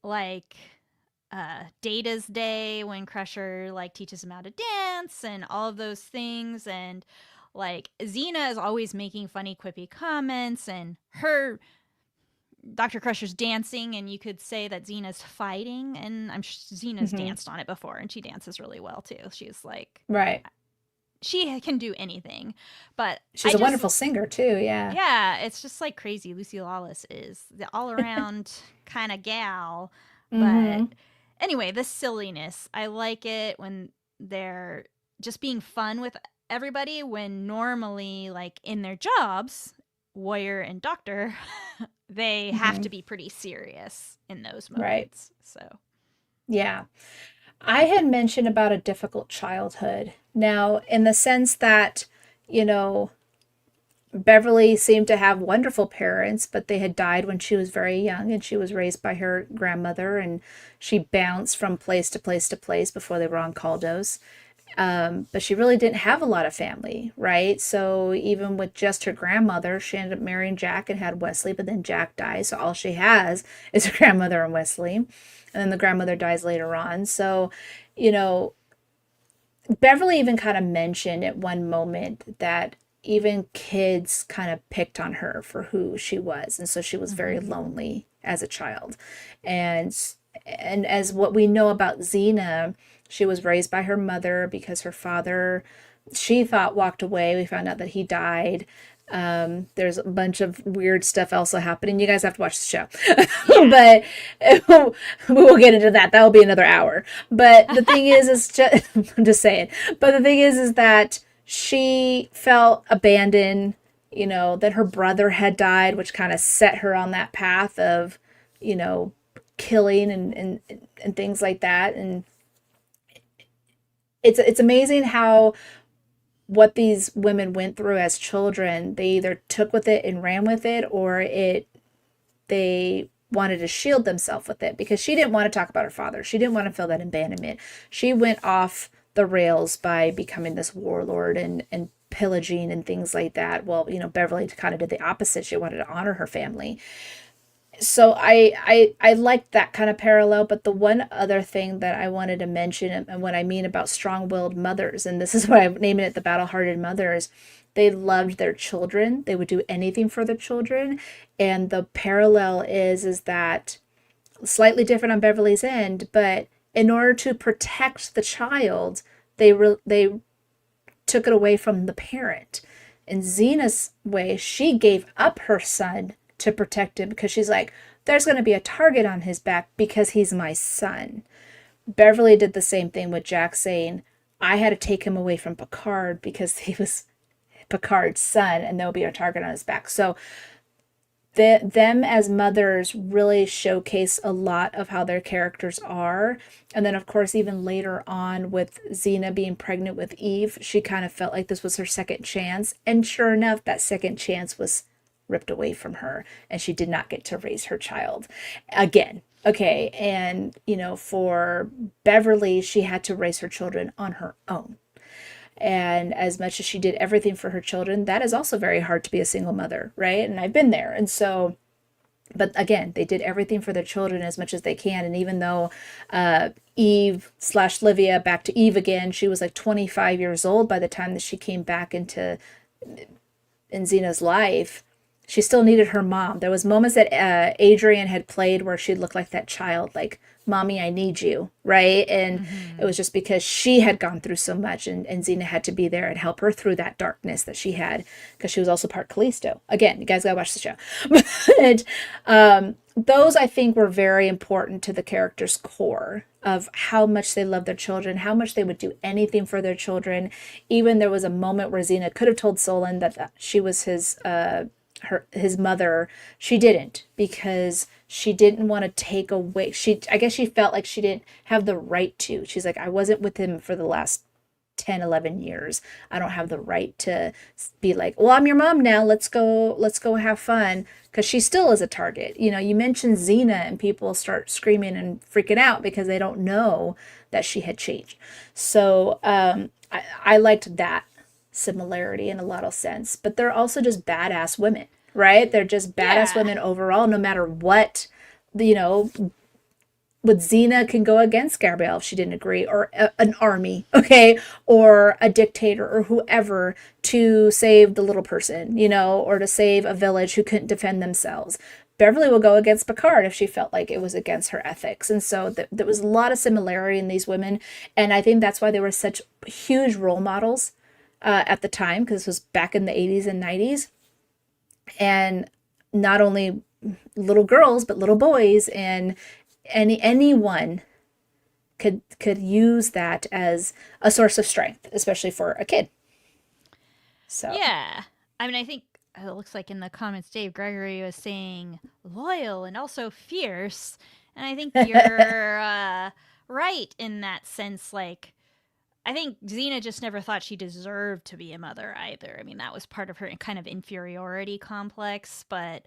like Data's Day when Crusher like teaches him how to dance and all of those things, and like Xena is always making funny quippy comments, and her Dr. Crusher's dancing, and you could say that Xena's fighting, and I'm sure Xena's danced on it before, and she dances really well too. She's like, Right. she can do anything, but She's a wonderful singer too. Yeah. Yeah, it's just like crazy. Lucy Lawless is the all around kind of gal. Mm-hmm. But anyway, the silliness. I like it when they're just being fun with everybody when normally, like in their jobs, Warrior and Doctor, they have to be pretty serious in those Right. moments. So, Yeah. I had mentioned about a difficult childhood. Now, in the sense that, you know, Beverly seemed to have wonderful parents, but they had died when she was very young, and she was raised by her grandmother, and she bounced from place to place to place before they were on Caldos. But she really didn't have a lot of family, right? So even with just her grandmother, she ended up marrying Jack and had Wesley, but then Jack dies. So all she has is her grandmother and Wesley. And then the grandmother dies later on. So, you know, Beverly even kind of mentioned at one moment that even kids kind of picked on her for who she was. And so she was very lonely as a child. And as what we know about Xena, she was raised by her mother because her father, she thought, walked away. We found out that he died. There's a bunch of weird stuff also happening. You guys have to watch the show. But we will get into that. That will be another hour. But the thing is just, I'm just saying. But the thing is that she felt abandoned, you know, that her brother had died, which kind of set her on that path of, you know, killing and things like that. And it's amazing how what these women went through as children, they either took with it and ran with it, or they wanted to shield themselves with it, because she didn't want to talk about her father. She didn't want to feel that abandonment. She went off the rails by becoming this warlord and pillaging and things like that. Well, you know, Beverly kind of did the opposite. She wanted to honor her family. So I liked that kind of parallel. But the one other thing that I wanted to mention, and what I mean about strong-willed mothers, and this is why I'm naming it the battle-hearted mothers, they loved their children. They would do anything for their children. And the parallel is that slightly different on Beverly's end, but in order to protect the child, they took it away from the parent. In Xena's way, she gave up her son to protect him, because she's like, there's going to be a target on his back because he's my son. Beverly did the same thing with Jack, saying, I had to take him away from Picard because he was Picard's son, and there'll be a target on his back. So them as mothers really showcase a lot of how their characters are. And then, of course, even later on with Xena being pregnant with Eve, she kind of felt like this was her second chance. And sure enough, that second chance was ripped away from her, and she did not get to raise her child again. Okay, and, you know, for Beverly, she had to raise her children on her own. And as much as she did everything for her children, that is also very hard to be a single mother, right? And I've been there. And so, but again, they did everything for their children as much as they can. And even though Eve/Livia, back to Eve again, she was like 25 years old by the time that she came back in Xena's life, she still needed her mom. There was moments that Adrian had played where she looked like that child, like, Mommy, I need you, right? And it was just because she had gone through so much, and Xena had to be there and help her through that darkness that she had, because she was also part Callisto. Again, you guys gotta watch the show. But those, I think, were very important to the character's core of how much they loved their children, how much they would do anything for their children. Even there was a moment where Xena could have told Solon that she was his mother. She didn't, because she didn't want to take away, I guess she felt like she didn't have the right to. She's like, I wasn't with him for the last 10, 11 years. I don't have the right to be like, well, I'm your mom now. Let's go have fun. Because she still is a target. You know, you mention Xena and people start screaming and freaking out because they don't know that she had changed. So I liked that similarity in a lot of sense. But they're also just badass women, right? They're just badass women overall, no matter what you know, with Xena can go against Gabrielle if she didn't agree, or an army, okay, or a dictator or whoever to save the little person, you know, or to save a village who couldn't defend themselves. Beverly will go against Picard if she felt like it was against her ethics. And so there was a lot of similarity in these women. And I think that's why they were such huge role models at the time, because this was back in the 80s and 90s. And not only little girls, but little boys, and anyone could use that as a source of strength, especially for a kid. So Yeah. I mean, I think it looks like in the comments, Dave Gregory was saying loyal and also fierce. And I think you're right in that sense. Like, I think Xena just never thought she deserved to be a mother either. I mean, that was part of her kind of inferiority complex. But,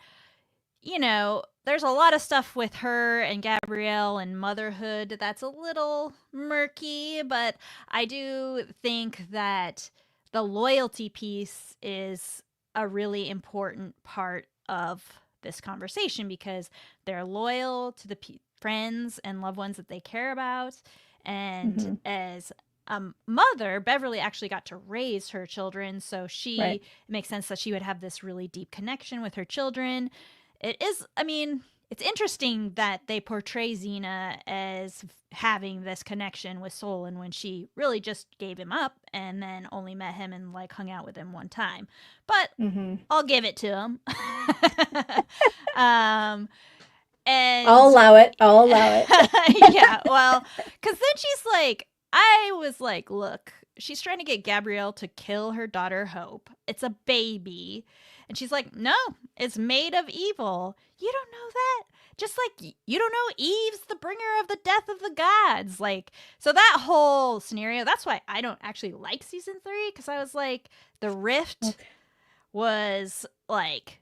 you know, there's a lot of stuff with her and Gabrielle and motherhood that's a little murky. But I do think that the loyalty piece is a really important part of this conversation, because they're loyal to the friends and loved ones that they care about. And as a mother, Beverly actually got to raise her children, so it makes sense that she would have this really deep connection with her children. It is, I mean, it's interesting that they portray Xena as having this connection with Solon when she really just gave him up and then only met him and like hung out with him one time. But I'll give it to him. And I'll allow it. yeah, well, because then she's like, I was like, look, she's trying to get Gabrielle to kill her daughter Hope. It's a baby. And she's like, no, it's made of evil. You don't know that? Just like you don't know Eve's the bringer of the death of the gods. Like, so that whole scenario, that's why I don't actually like season 3, because I was like, the rift was like,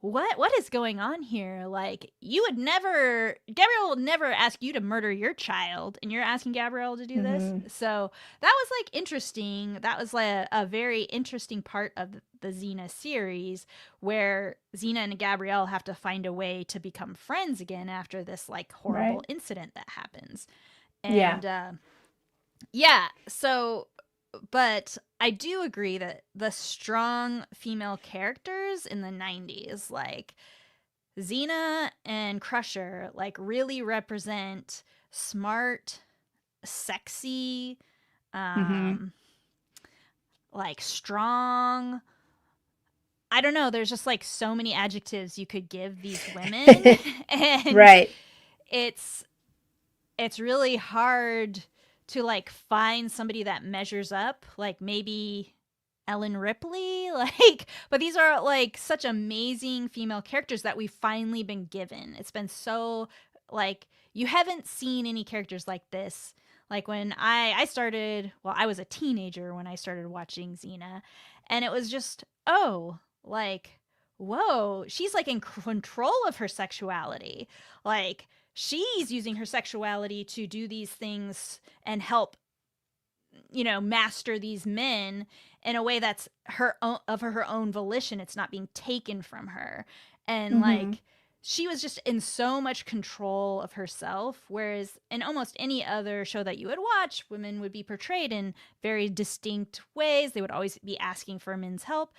what is going on here? Like, you would never, Gabrielle will never ask you to murder your child, and you're asking Gabrielle to do this. So that was like interesting. That was like a very interesting part of the Xena series, where Xena and Gabrielle have to find a way to become friends again after this like horrible incident that happens. And yeah, so, but I do agree that the strong female characters in the 90s, like Xena and Crusher, like really represent smart, sexy, like strong. I don't know, there's just like so many adjectives you could give these women. And it's really hard to like find somebody that measures up, like maybe Ellen Ripley, like, but these are like such amazing female characters that we've finally been given. It's been so like, you haven't seen any characters like this. Like when I started, well, I was a teenager when I started watching Xena, and it was just, oh, like, whoa, she's like in control of her sexuality. Like, she's using her sexuality to do these things and help, you know, master these men in a way that's her own, of her own volition. It's not being taken from her. And like, she was just in so much control of herself, whereas in almost any other show that you would watch, women would be portrayed in very distinct ways. They would always be asking for men's help,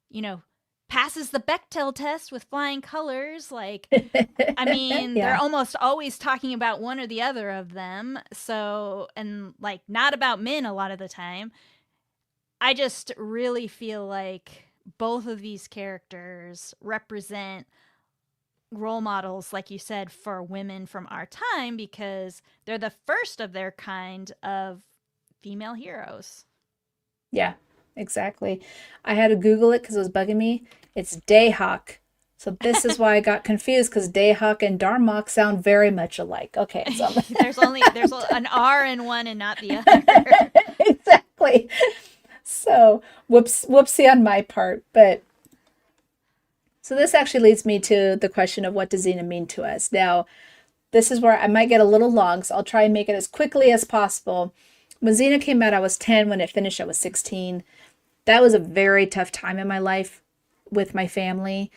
you know, passes the Bechdel test with flying colors. Like, I mean, they're almost always talking about one or the other of them. So, and like not about men a lot of the time. I just really feel like both of these characters represent role models, like you said, for women from our time, because they're the first of their kind of female heroes. Yeah, exactly. I had to Google it because it was bugging me. It's Dayhawk. So this is why I got confused, because Dayhawk and Darmok sound very much alike. Okay, so there's an R in one and not the other. Exactly. So whoopsie on my part. But so this actually leads me to the question of, what does Xena mean to us? Now, this is where I might get a little long, so I'll try and make it as quickly as possible. When Xena came out, I was 10. When it finished, I was 16. That was a very tough time in my life with my family.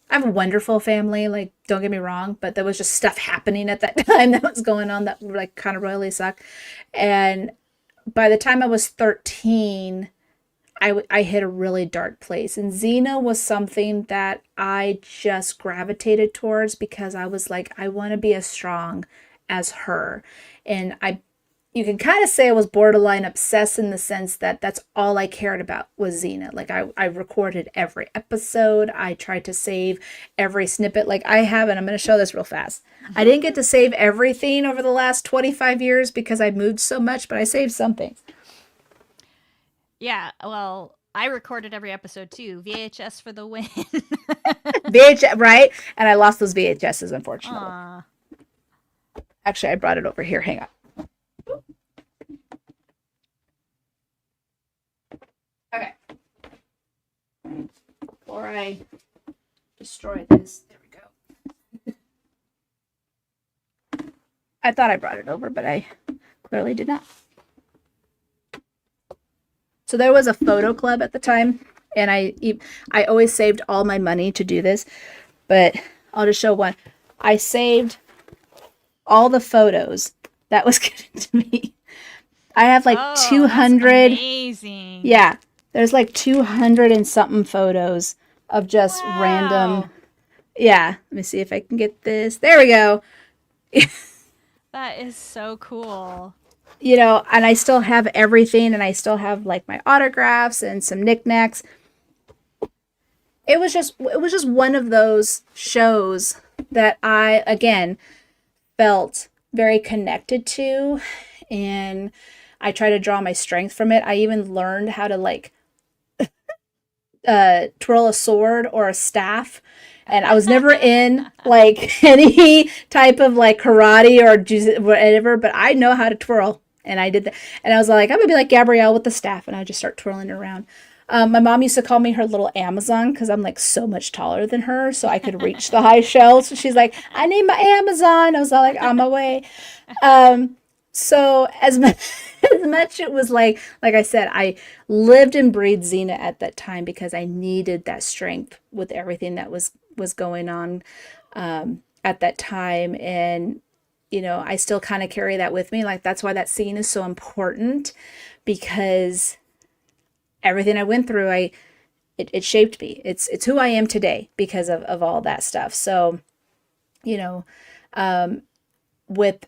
I have a wonderful family, like don't get me wrong, but there was just stuff happening at that time that was going on that like kind of royally sucked. And by the time I was 13, I hit a really dark place. And Xena was something that I just gravitated towards because I was like, I want to be as strong as her. And you can kind of say I was borderline obsessed in the sense that that's all I cared about was Xena. Like I recorded every episode. I tried to save every snippet. Like I have, and I'm going to show this real fast. I didn't get to save everything over the last 25 years because I moved so much, but I saved something. Yeah, well, I recorded every episode too. VHS for the win. VHS, right? And I lost those VHSs, unfortunately. Aw. Actually, I brought it over here. Hang on. Okay. Before I destroy this, there we go. I thought I brought it over, but I clearly did not. So there was a photo club at the time, and I always saved all my money to do this, but I'll just show one. I saved all the photos that was given to me. I have like 200. That's amazing. Yeah, there's like 200 and something photos of just random. Yeah, let me see if I can get this. There we go. That is so cool. You know, and I still have everything, and I still have like my autographs and some knickknacks. It was just one of those shows that I again felt very connected to, and I try to draw my strength from it. I even learned how to like twirl a sword or a staff. And I was never in like any type of like karate or whatever, but I know how to twirl. And I did that. And I was like, I'm going to be like Gabrielle with the staff. And I just start twirling it around. My mom used to call me her little Amazon because I'm like so much taller than her. So I could reach the high shelves. So she's like, I need my Amazon. I was all like, on my way. So as much it was like I said, I lived and breathed Xena at that time because I needed that strength with everything that was going on at that time. And you know, I still kind of carry that with me. Like that's why that scene is so important, because everything I went through, it shaped me. It's who I am today because of all that stuff. So, you know, with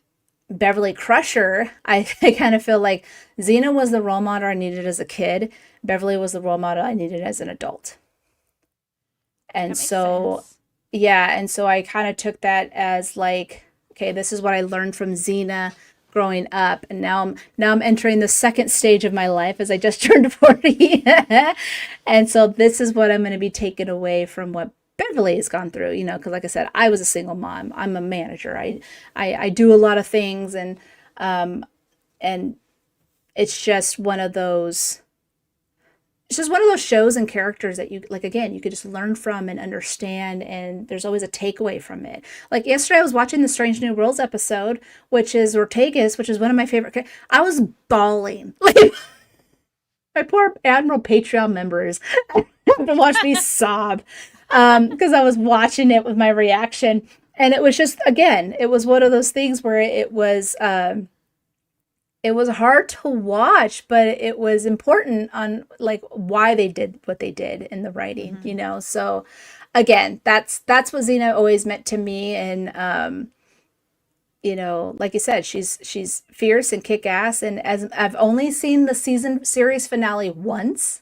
Beverly Crusher, I kind of feel like Xena was the role model I needed as a kid. Beverly was the role model I needed as an adult. And so, sense. Yeah, and so I kind of took that as like, okay, this is what I learned from Xena growing up, and now I'm entering the second stage of my life as I just turned 40. And so this is what I'm going to be taking away from what Beverly has gone through, you know, because like I said, I was a single mom. I'm a manager. I do a lot of things, and it's just one of those. It's just one of those shows and characters that you like. Again, you could just learn from and understand, and there's always a takeaway from it. Like yesterday, I was watching the Strange New Worlds episode, which is Ortega's, which is one of my favorite. I was bawling. Like my poor Admiral Patreon members have to watch me sob because I was watching it with my reaction, and it was just again, it was one of those things where it was hard to watch, but it was important on like why they did what they did in the writing, you know? So again, that's what Xena always meant to me. And, you know, like you said, she's fierce and kick ass. And as I've only seen the series finale once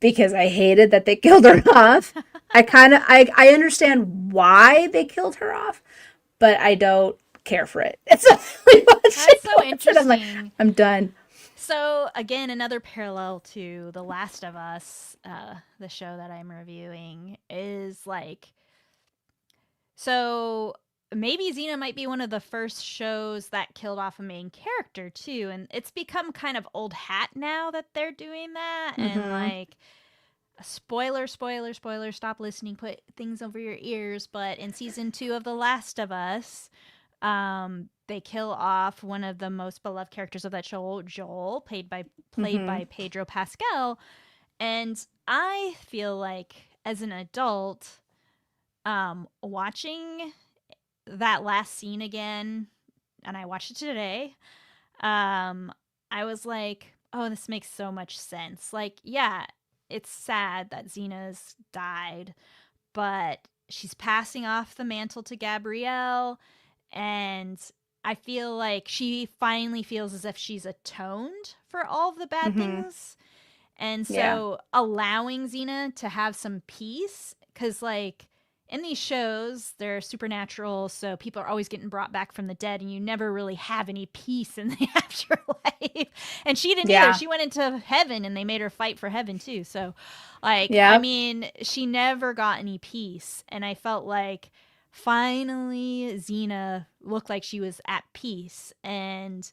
because I hated that they killed her off. I understand why they killed her off, but I don't care for it. It's That's so interesting. I'm done. So again, another parallel to The Last of Us, the show that I'm reviewing, is like, so maybe Xena might be one of the first shows that killed off a main character too, and it's become kind of old hat now that they're doing that. And like, spoiler, stop listening, put things over your ears, but in season 2 of The Last of Us, they kill off one of the most beloved characters of that show, Joel, played by Pedro Pascal. And I feel like as an adult, watching that last scene again, and I watched it today, I was like, oh, this makes so much sense. Like, yeah, it's sad that Xena's died, but she's passing off the mantle to Gabrielle, and I feel like she finally feels as if she's atoned for all of the bad things. And Yeah. so allowing Xena to have some peace, because, like, in these shows, they're supernatural, so people are always getting brought back from the dead, and you never really have any peace in the afterlife. And she didn't either. Yeah. She went into heaven, and they made her fight for heaven, too. So, like, I Yep. mean, she never got any peace. And I felt like finally Xena looked like she was at peace. And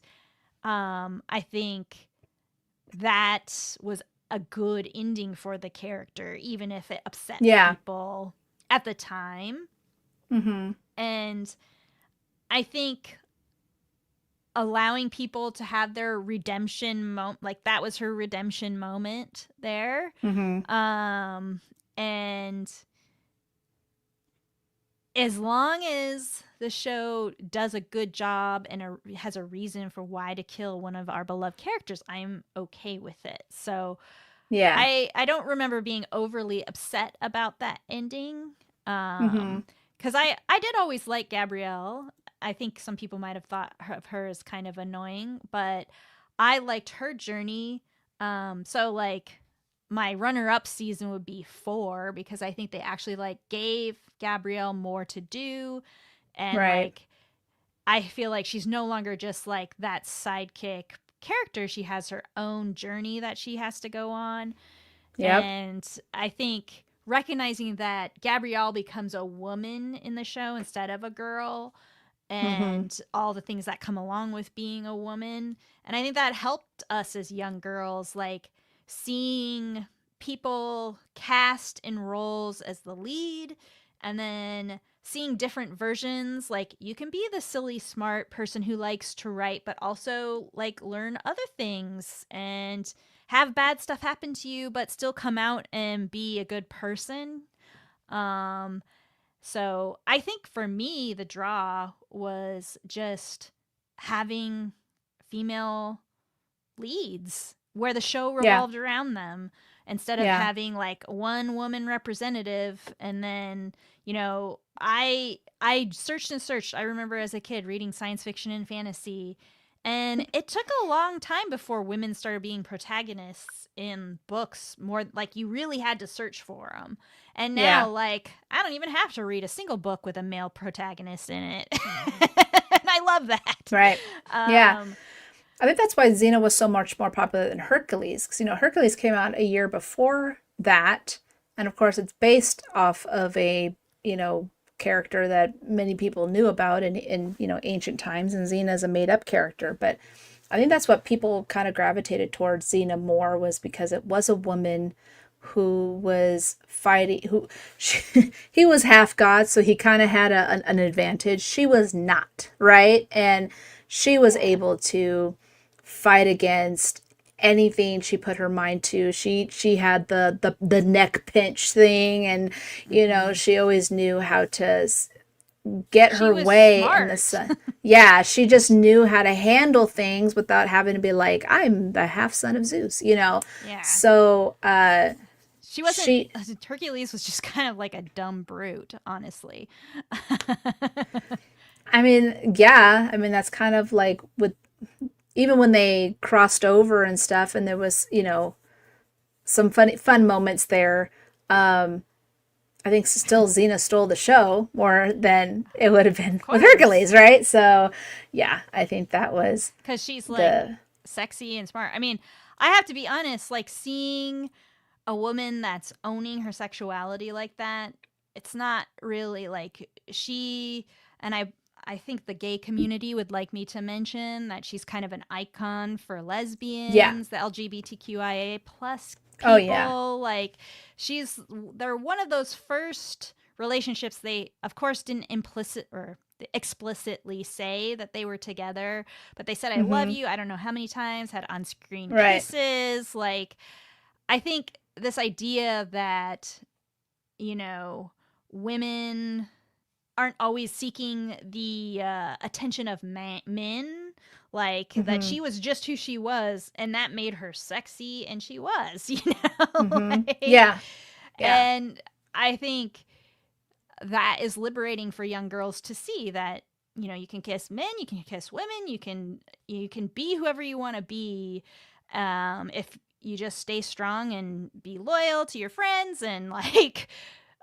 I think that was a good ending for the character, even if it upset Yeah. people at the time. Mm-hmm. And I think allowing people to have their redemption moment, like that was her redemption moment there. Mm-hmm. And as long as the show does a good job and has a reason for why to kill one of our beloved characters, I'm okay with it. So Yeah. I don't remember being overly upset about that ending. Mm-hmm. Because I did always like Gabrielle. I think some people might have thought of her as kind of annoying, but I liked her journey. So like my runner-up season would be 4, because I think they actually like gave Gabrielle more to do, and Right. like I feel like she's no longer just like that sidekick character. She has her own journey that she has to go on. Yep. And I think recognizing that Gabrielle becomes a woman in the show instead of a girl, and all the things that come along with being a woman. And I think that helped us as young girls, like seeing people cast in roles as the lead, and then seeing different versions. Like, you can be the silly, smart person who likes to write, but also like learn other things and have bad stuff happen to you, but still come out and be a good person. So I think for me, the draw was just having female leads where the show Yeah. revolved around them, instead of Yeah. having like one woman representative. And then, you know, I searched and searched. I remember as a kid reading science fiction and fantasy, and it took a long time before women started being protagonists in books. More like you really had to search for them. And now, Yeah. like, I don't even have to read a single book with a male protagonist in it. And I love that. Right. Yeah. Um, I think that's why Xena was so much more popular than Hercules, because Hercules came out a year before that, and of course it's based off of a character that many people knew about in ancient times, and Xena is a made up character. But I think that's what people kind of gravitated towards Xena more, was because it was a woman who was fighting, he was half god, so he kind of had an advantage. She was not, right? And she was able to fight against anything she put her mind to. She had the neck pinch thing, and she always knew how to get she her was way in the smart. sun. Yeah, she just knew how to handle things without having to be like, I'm the half son of Zeus, Yeah. So She wasn't. Hercules was just kind of like a dumb brute, honestly. I mean, yeah, I mean that's kind of like with even when they crossed over and stuff, and there was some fun moments there. I think still Xena stole the show more than it would have been with Hercules, right? So yeah, I think that was because she's like sexy and smart. I mean, I have to be honest, like seeing a woman that's owning her sexuality like that, it's not really like she, and I think the gay community would like me to mention that she's kind of an icon for lesbians, the LGBTQIA plus people. Oh yeah. Like they're one of those first relationships. They of course didn't explicitly say that they were together, but they said I love you, I don't know how many times, had on-screen kisses. Like, I think this idea that women aren't always seeking the attention of men, like that she was just who she was, and that made her sexy, and she was, Yeah. Yeah. And I think that is liberating for young girls to see that you can kiss men, you can kiss women, you can be whoever you want to be, if you just stay strong and be loyal to your friends and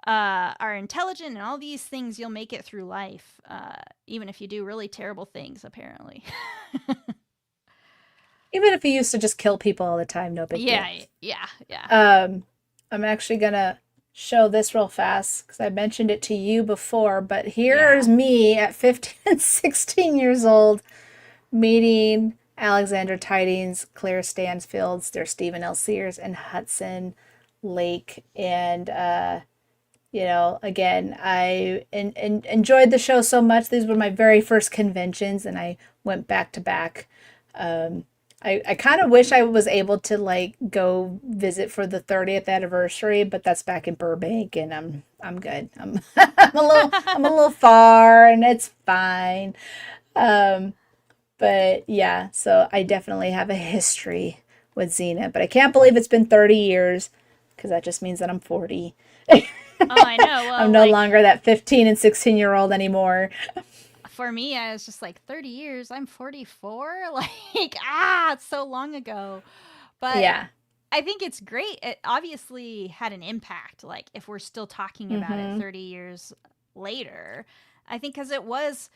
are intelligent and all these things, you'll make it through life, even if you do really terrible things, apparently. Even if you used to just kill people all the time, no big deal. Yeah. I'm actually gonna show this real fast because I mentioned it to you before, but here's me at 15 and 16 years old meeting Alexander Tidings, Claire Stansfields, there's Stephen L. Sears, and Hudson Lake. And again, I enjoyed the show so much. These were my very first conventions, and I went back to back. I kind of wish I was able to go visit for the 30th anniversary, but that's back in Burbank, and I'm good. I'm a little far, and it's fine. But yeah, so I definitely have a history with Xena, but I can't believe it's been 30 years because that just means that I'm 40. Oh, I know. Well, I'm no longer that 15 and 16-year-old anymore. For me, I was just 30 years. I'm 44. It's so long ago. But yeah, I think it's great. It obviously had an impact. If we're still talking about it 30 years later, I think because I was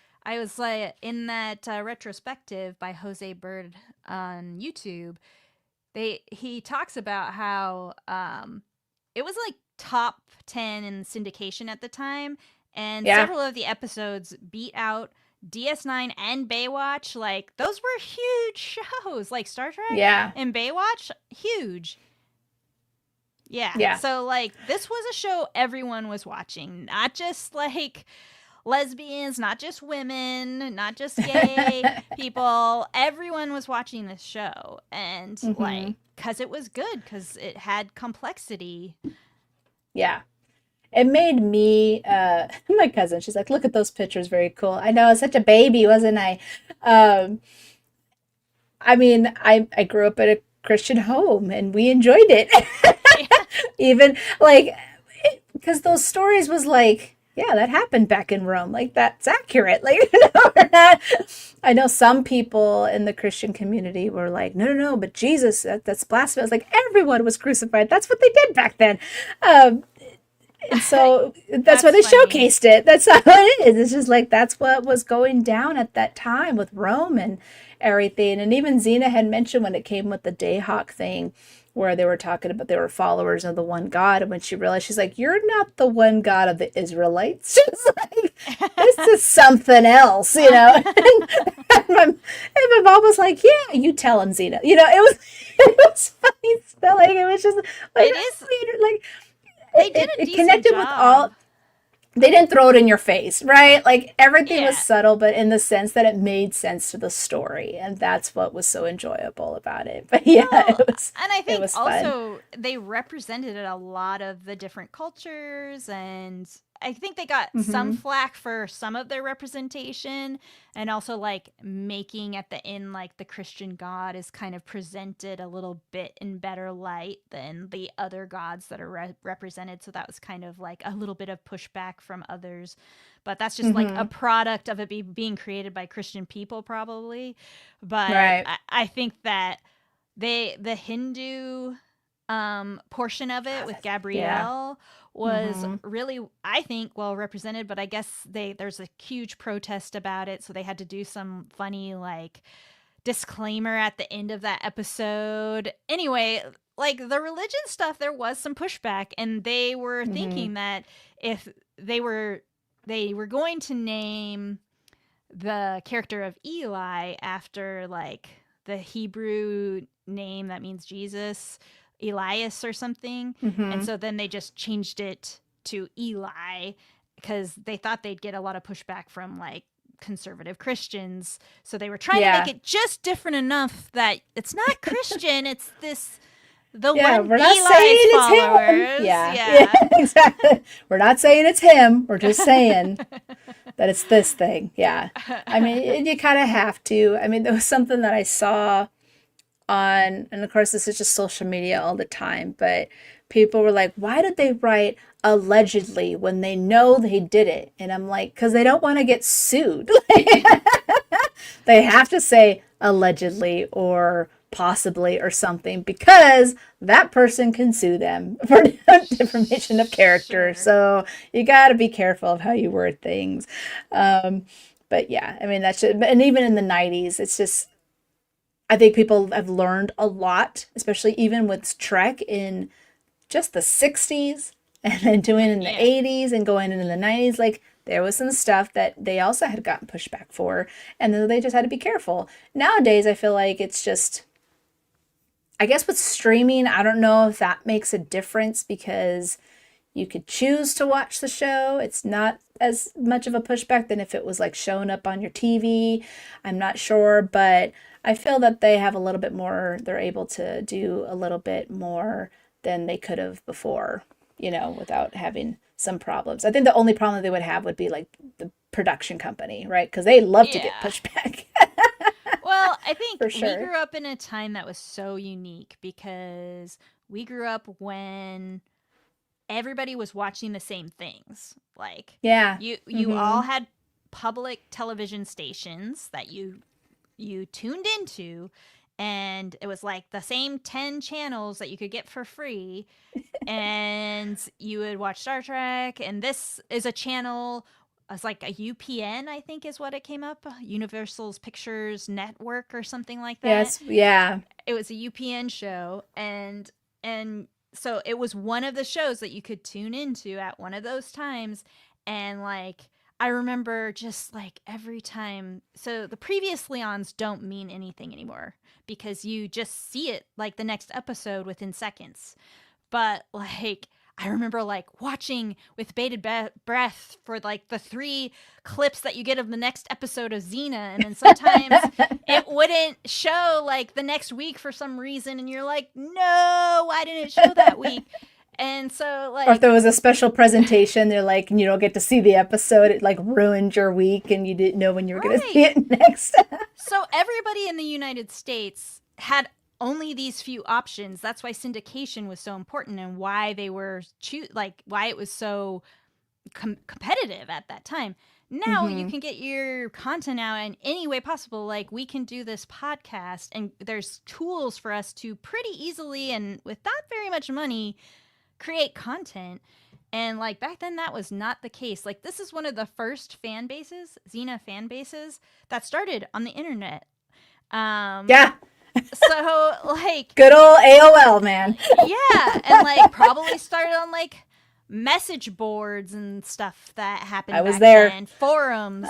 in that retrospective by Jose Bird on YouTube. He talks about how it was top 10 in syndication at the time, and several of the episodes beat out DS9 and Baywatch. Those were huge shows, Star Trek and Baywatch, huge. Yeah. So this was a show everyone was watching, not just lesbians, not just women, not just gay people. Everyone was watching this show, and because it was good, because it had complexity. Yeah. It made me, my cousin, she's like, look at those pictures, very cool. I know, I was such a baby, wasn't I? I mean, I grew up at a Christian home, and we enjoyed it. Even, because those stories was yeah, that happened back in Rome. That's accurate. We're not, I know some people in the Christian community were like, no, but Jesus, that's blasphemous. Everyone was crucified. That's what they did back then. And so that's why they showcased it. That's how it is. It's just that's what was going down at that time with Rome and everything. And even Xena had mentioned when it came with the Dayhawk thing, where they were talking about they were followers of the one God. And when she realized, she's like, you're not the one God of the Israelites. She's this is something else, and my mom was like, yeah, you tell him, Xena. It was funny still. It was just it is weird. They did a it decent connected job. with all. They didn't throw it in your face, right? Everything was subtle, but in the sense that it made sense to the story, and that's what was so enjoyable about it. But yeah, it was. And I think also fun. they represented a lot of the different cultures, and I think they got some flack for some of their representation, and also making at the end the Christian God is kind of presented a little bit in better light than the other gods that are represented. So that was kind of a little bit of pushback from others, but that's just a product of it being created by Christian people, probably. But I think that the Hindu portion of it with Gabrielle was really, I think, well represented, but I guess there's a huge protest about it, so they had to do some funny disclaimer at the end of that episode. Anyway, the religion stuff, there was some pushback, and they were thinking that if they were going to name the character of Eli after the Hebrew name that means Jesus, Elias or something. And so then they just changed it to Eli because they thought they'd get a lot of pushback from conservative Christians. So they were trying to make it just different enough that it's not Christian, it's The Yeah, one we're not Eli's saying it's followers. him. Yeah, exactly. We're not saying it's him. We're just saying that it's this thing. Yeah. I mean, you kind of have to. I mean, there was something that I saw on, and of course, this is just social media all the time, but people were like, why did they write allegedly when they know they did it? And I'm like, because they don't want to get sued. They have to say allegedly or possibly or something because that person can sue them for defamation of character. Sure. So you got to be careful of how you word things. But yeah, I mean, that should, and even in the 90s, it's just, I think people have learned a lot, especially even with Trek in just the 60s and then doing in the Yeah. 80s and going into the 90s. Like, there was some stuff that they also had gotten pushback for, and then they just had to be careful. Nowadays, I feel like it's just, I guess with streaming, I don't know if that makes a difference because you could choose to watch the show. It's not as much of a pushback than if it was like showing up on your TV. I'm not sure, but I feel that they have a little bit more, they're able to do a little bit more than they could have before, without having some problems. I think the only problem they would have would be like the production company, right? Because they love to get Yeah. pushback. Well, I think For we sure. grew up in a time that was so unique because we grew up when everybody was watching the same things. Like Yeah. you all had public television stations that you tuned into, and it was like the same 10 channels that you could get for free, and you would watch Star Trek, and this is a channel. It's like a UPN, I think is what it came up, Universal's Pictures Network or something like that. Yes. Yeah. It was a UPN show, and so it was one of the shows that you could tune into at one of those times. And like I remember just like every time, so the previously ons don't mean anything anymore because you just see it like the next episode within seconds. But like I remember like watching with bated breath for like the 3 clips that you get of the next episode of Xena, and then sometimes it wouldn't show like the next week for some reason, and you're like, no, why didn't it show that week? And so like, Or if there was a special presentation, they're like, and you don't get to see the episode, it like ruined your week and you didn't know when you were going to see Right. it next. So everybody in the United States had only these few options. That's why syndication was so important and why they were why it was so competitive at that time. Now you can get your content out in any way possible. Like we can do this podcast, and there's tools for us to pretty easily and with not very much money create content. And like back then that was not the case. Like this is one of the first fan bases, Xena fan bases, that started on the internet. Yeah. So like Good old AOL, man. yeah, and like probably started on like message boards and stuff that happened. I was back there. then, forums,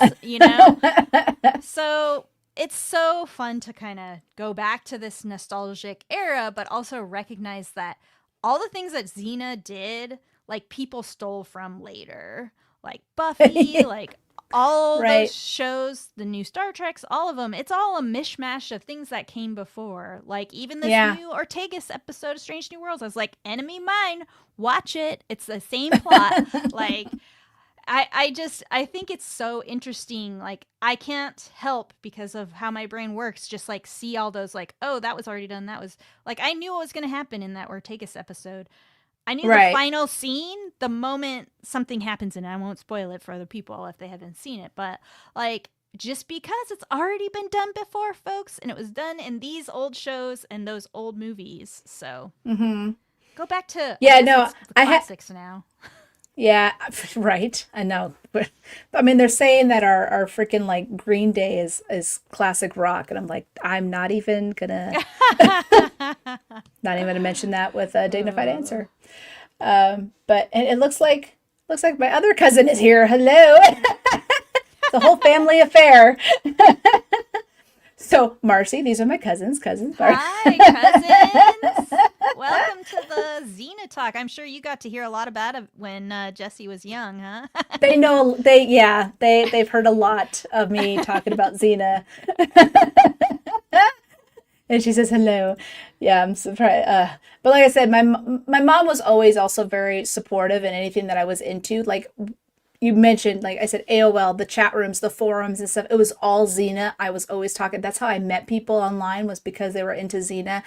So it's so fun to kind of go back to this nostalgic era, but also recognize that all the things that Xena did, like people stole from later, like Buffy, like all Right. those shows, the new Star Treks, all of them. It's all a mishmash of things that came before. Like even this Yeah. new Ortegas episode of Strange New Worlds, I was like, Enemy Mine, watch it. It's the same plot. Like I think it's so interesting. Like I can't help because of how my brain works, just like see all those like, oh, that was already done. That was like, I knew what was going to happen in that Ortegas episode. I knew Right. the final scene, the moment something happens, and I won't spoil it for other people if they haven't seen it, but like just because it's already been done before, folks, and it was done in these old shows and those old movies. So go back to Yeah, I guess no, it's the I ha- classics now. Yeah, right. I know. But I mean, they're saying that our freaking like Green Day is classic rock, and I'm like, I'm not even gonna mention that with a dignified answer. But and it looks like my other cousin is here. Hello. It's a whole family affair. So Marcy, these are my cousins. Hi, cousins. Welcome to the Xena Talk. I'm sure you got to hear a lot about it when Jesse was young, huh? They've heard a lot of me talking about Xena. And she says hello. Yeah, I'm surprised. But like I said, my mom was always also very supportive in anything that I was into. Like you mentioned, like I said, AOL, the chat rooms, the forums and stuff. It was all Xena. I was always talking. That's how I met people online, was because they were into Xena.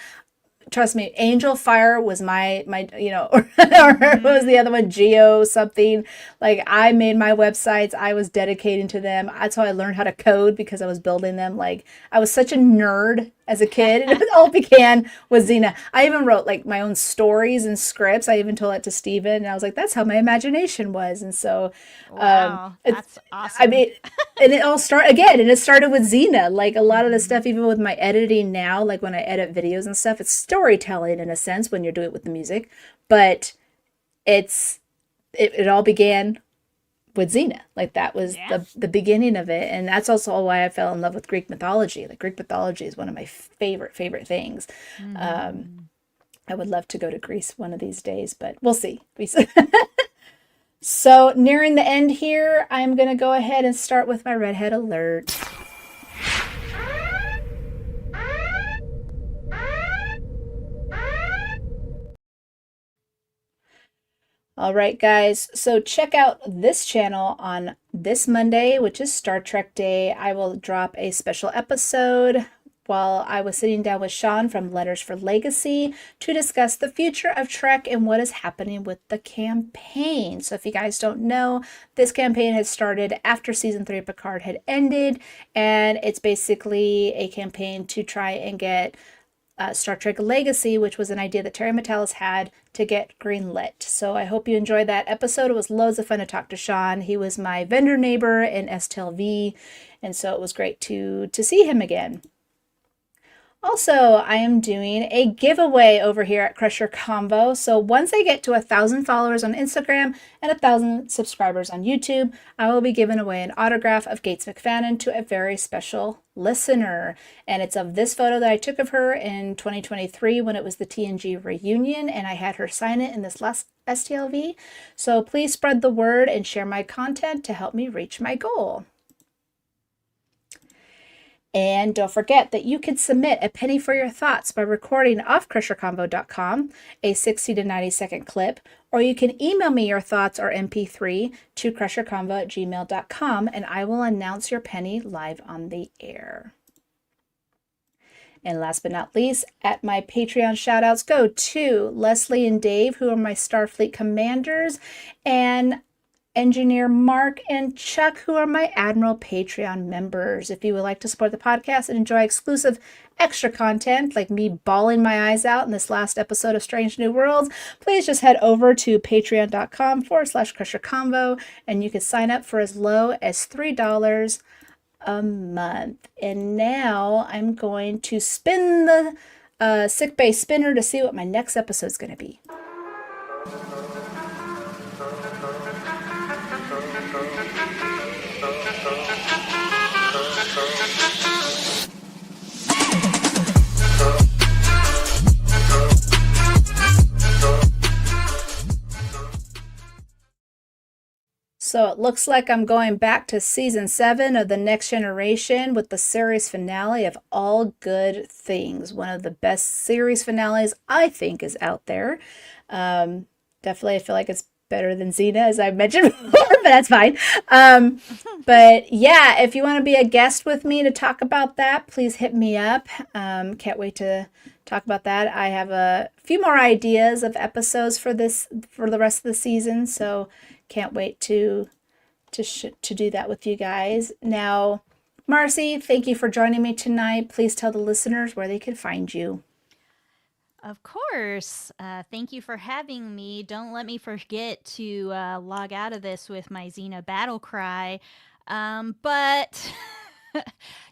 Trust me, Angel Fire was my or what was the other one, Geo something. Like I made my websites, I was dedicating to them. That's how I learned how to code, because I was building them. Like I was such a nerd as a kid, and it all began with Xena. I even wrote like my own stories and scripts. I even told that to Steven, and I was like, that's how my imagination was. And so Wow, it's, that's I awesome. mean, and it all started again, and it started with Xena. Like a lot of the stuff, even with my editing now, like when I edit videos and stuff, it's storytelling in a sense when you're doing it with the music, but it's it all began with Xena. Like that was Yeah. the beginning of it, and that's also why I fell in love with Greek mythology. Like Greek mythology is one of my favorite things. Mm-hmm. I would love to go to Greece one of these days, but we'll see. So nearing the end here, I'm gonna go ahead and start with my redhead alert. All right, guys. So check out this channel on this Monday, which is Star Trek Day. I will drop a special episode while I was sitting down with Sean from Letters for Legacy to discuss the future of Trek and what is happening with the campaign. So if you guys don't know, this campaign has started after season 3 of Picard had ended, and it's basically a campaign to try and get Star Trek Legacy, which was an idea that Terry Matalas had to get greenlit. So I hope you enjoyed that episode. It was loads of fun to talk to Sean. He was my vendor neighbor in STLV, and so it was great to see him again. Also, I am doing a giveaway over here at Crusher Convo. So once I get to 1,000 followers on Instagram and 1,000 subscribers on YouTube, I will be giving away an autograph of Gates McFadden to a very special listener. And it's of this photo that I took of her in 2023 when it was the TNG reunion, and I had her sign it in this last STLV. So please spread the word and share my content to help me reach my goal. And don't forget that you can submit a penny for your thoughts by recording off crusherconvo.com a 60 to 90 second clip, or you can email me your thoughts or MP3 to crusherconvo@gmail.com, and I will announce your penny live on the air. And last but not least, at my Patreon shoutouts go to Leslie and Dave, who are my Starfleet commanders, and Engineer Mark and Chuck, who are my Admiral Patreon members. If you would like to support the podcast and enjoy exclusive extra content, like me bawling my eyes out in this last episode of Strange New Worlds, please just head over to patreon.com/crusherconvo, and you can sign up for as low as $3 a month. And now I'm going to spin the sick bay spinner to see what my next episode is going to be. So it looks like I'm going back to season 7 of The Next Generation with the series finale of All Good Things. One of the best series finales I think is out there. Definitely, I feel like it's better than Xena, as I mentioned before, but that's fine. But yeah, if you want to be a guest with me to talk about that, please hit me up. Can't wait to talk about that. I have a few more ideas of episodes for the rest of the season, so can't wait to do that with you guys. Now, Marcy, thank you for joining me tonight. Please tell the listeners where they can find you. Of course. Thank you for having me. Don't let me forget to log out of this with my Xena battle cry. But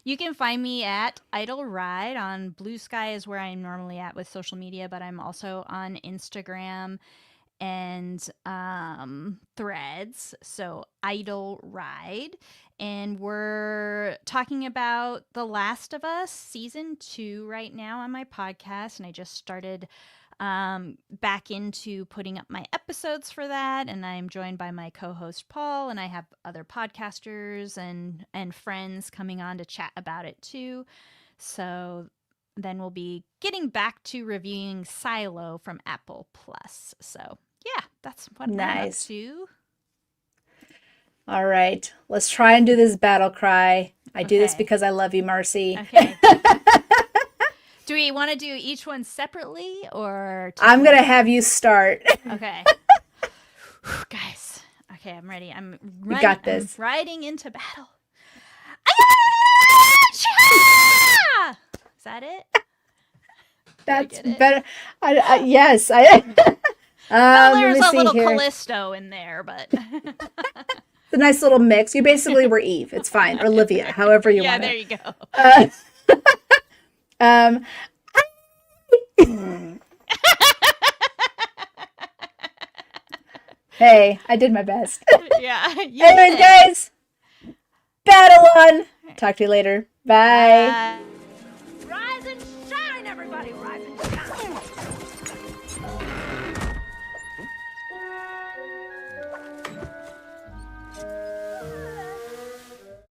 you can find me at Idle Ride on Blue Sky is where I'm normally at with social media, but I'm also on Instagram and Threads. So Idle Ride. And we're talking about The Last of Us season 2 right now on my podcast. And I just started back into putting up my episodes for that. And I'm joined by my co-host Paul, and I have other podcasters and friends coming on to chat about it too. So then we'll be getting back to reviewing Silo from Apple Plus. So yeah, that's what I'm up to. All right, let's try and do this battle cry. I do this because I love you, Marcy. Okay. Do we want to do each one separately or? I'm going to have you start. Okay. Guys. Okay, I'm ready. I'm ready. You got this. I'm riding into battle. Is that it? That's better. Yes. There's a little Callisto in there, but it's a nice little mix. You basically were Eve. It's fine. Or Olivia, however you want. Yeah, there you go. Hey, I did my best. Yeah. Anyways, guys, battle on. Talk to you later. Bye.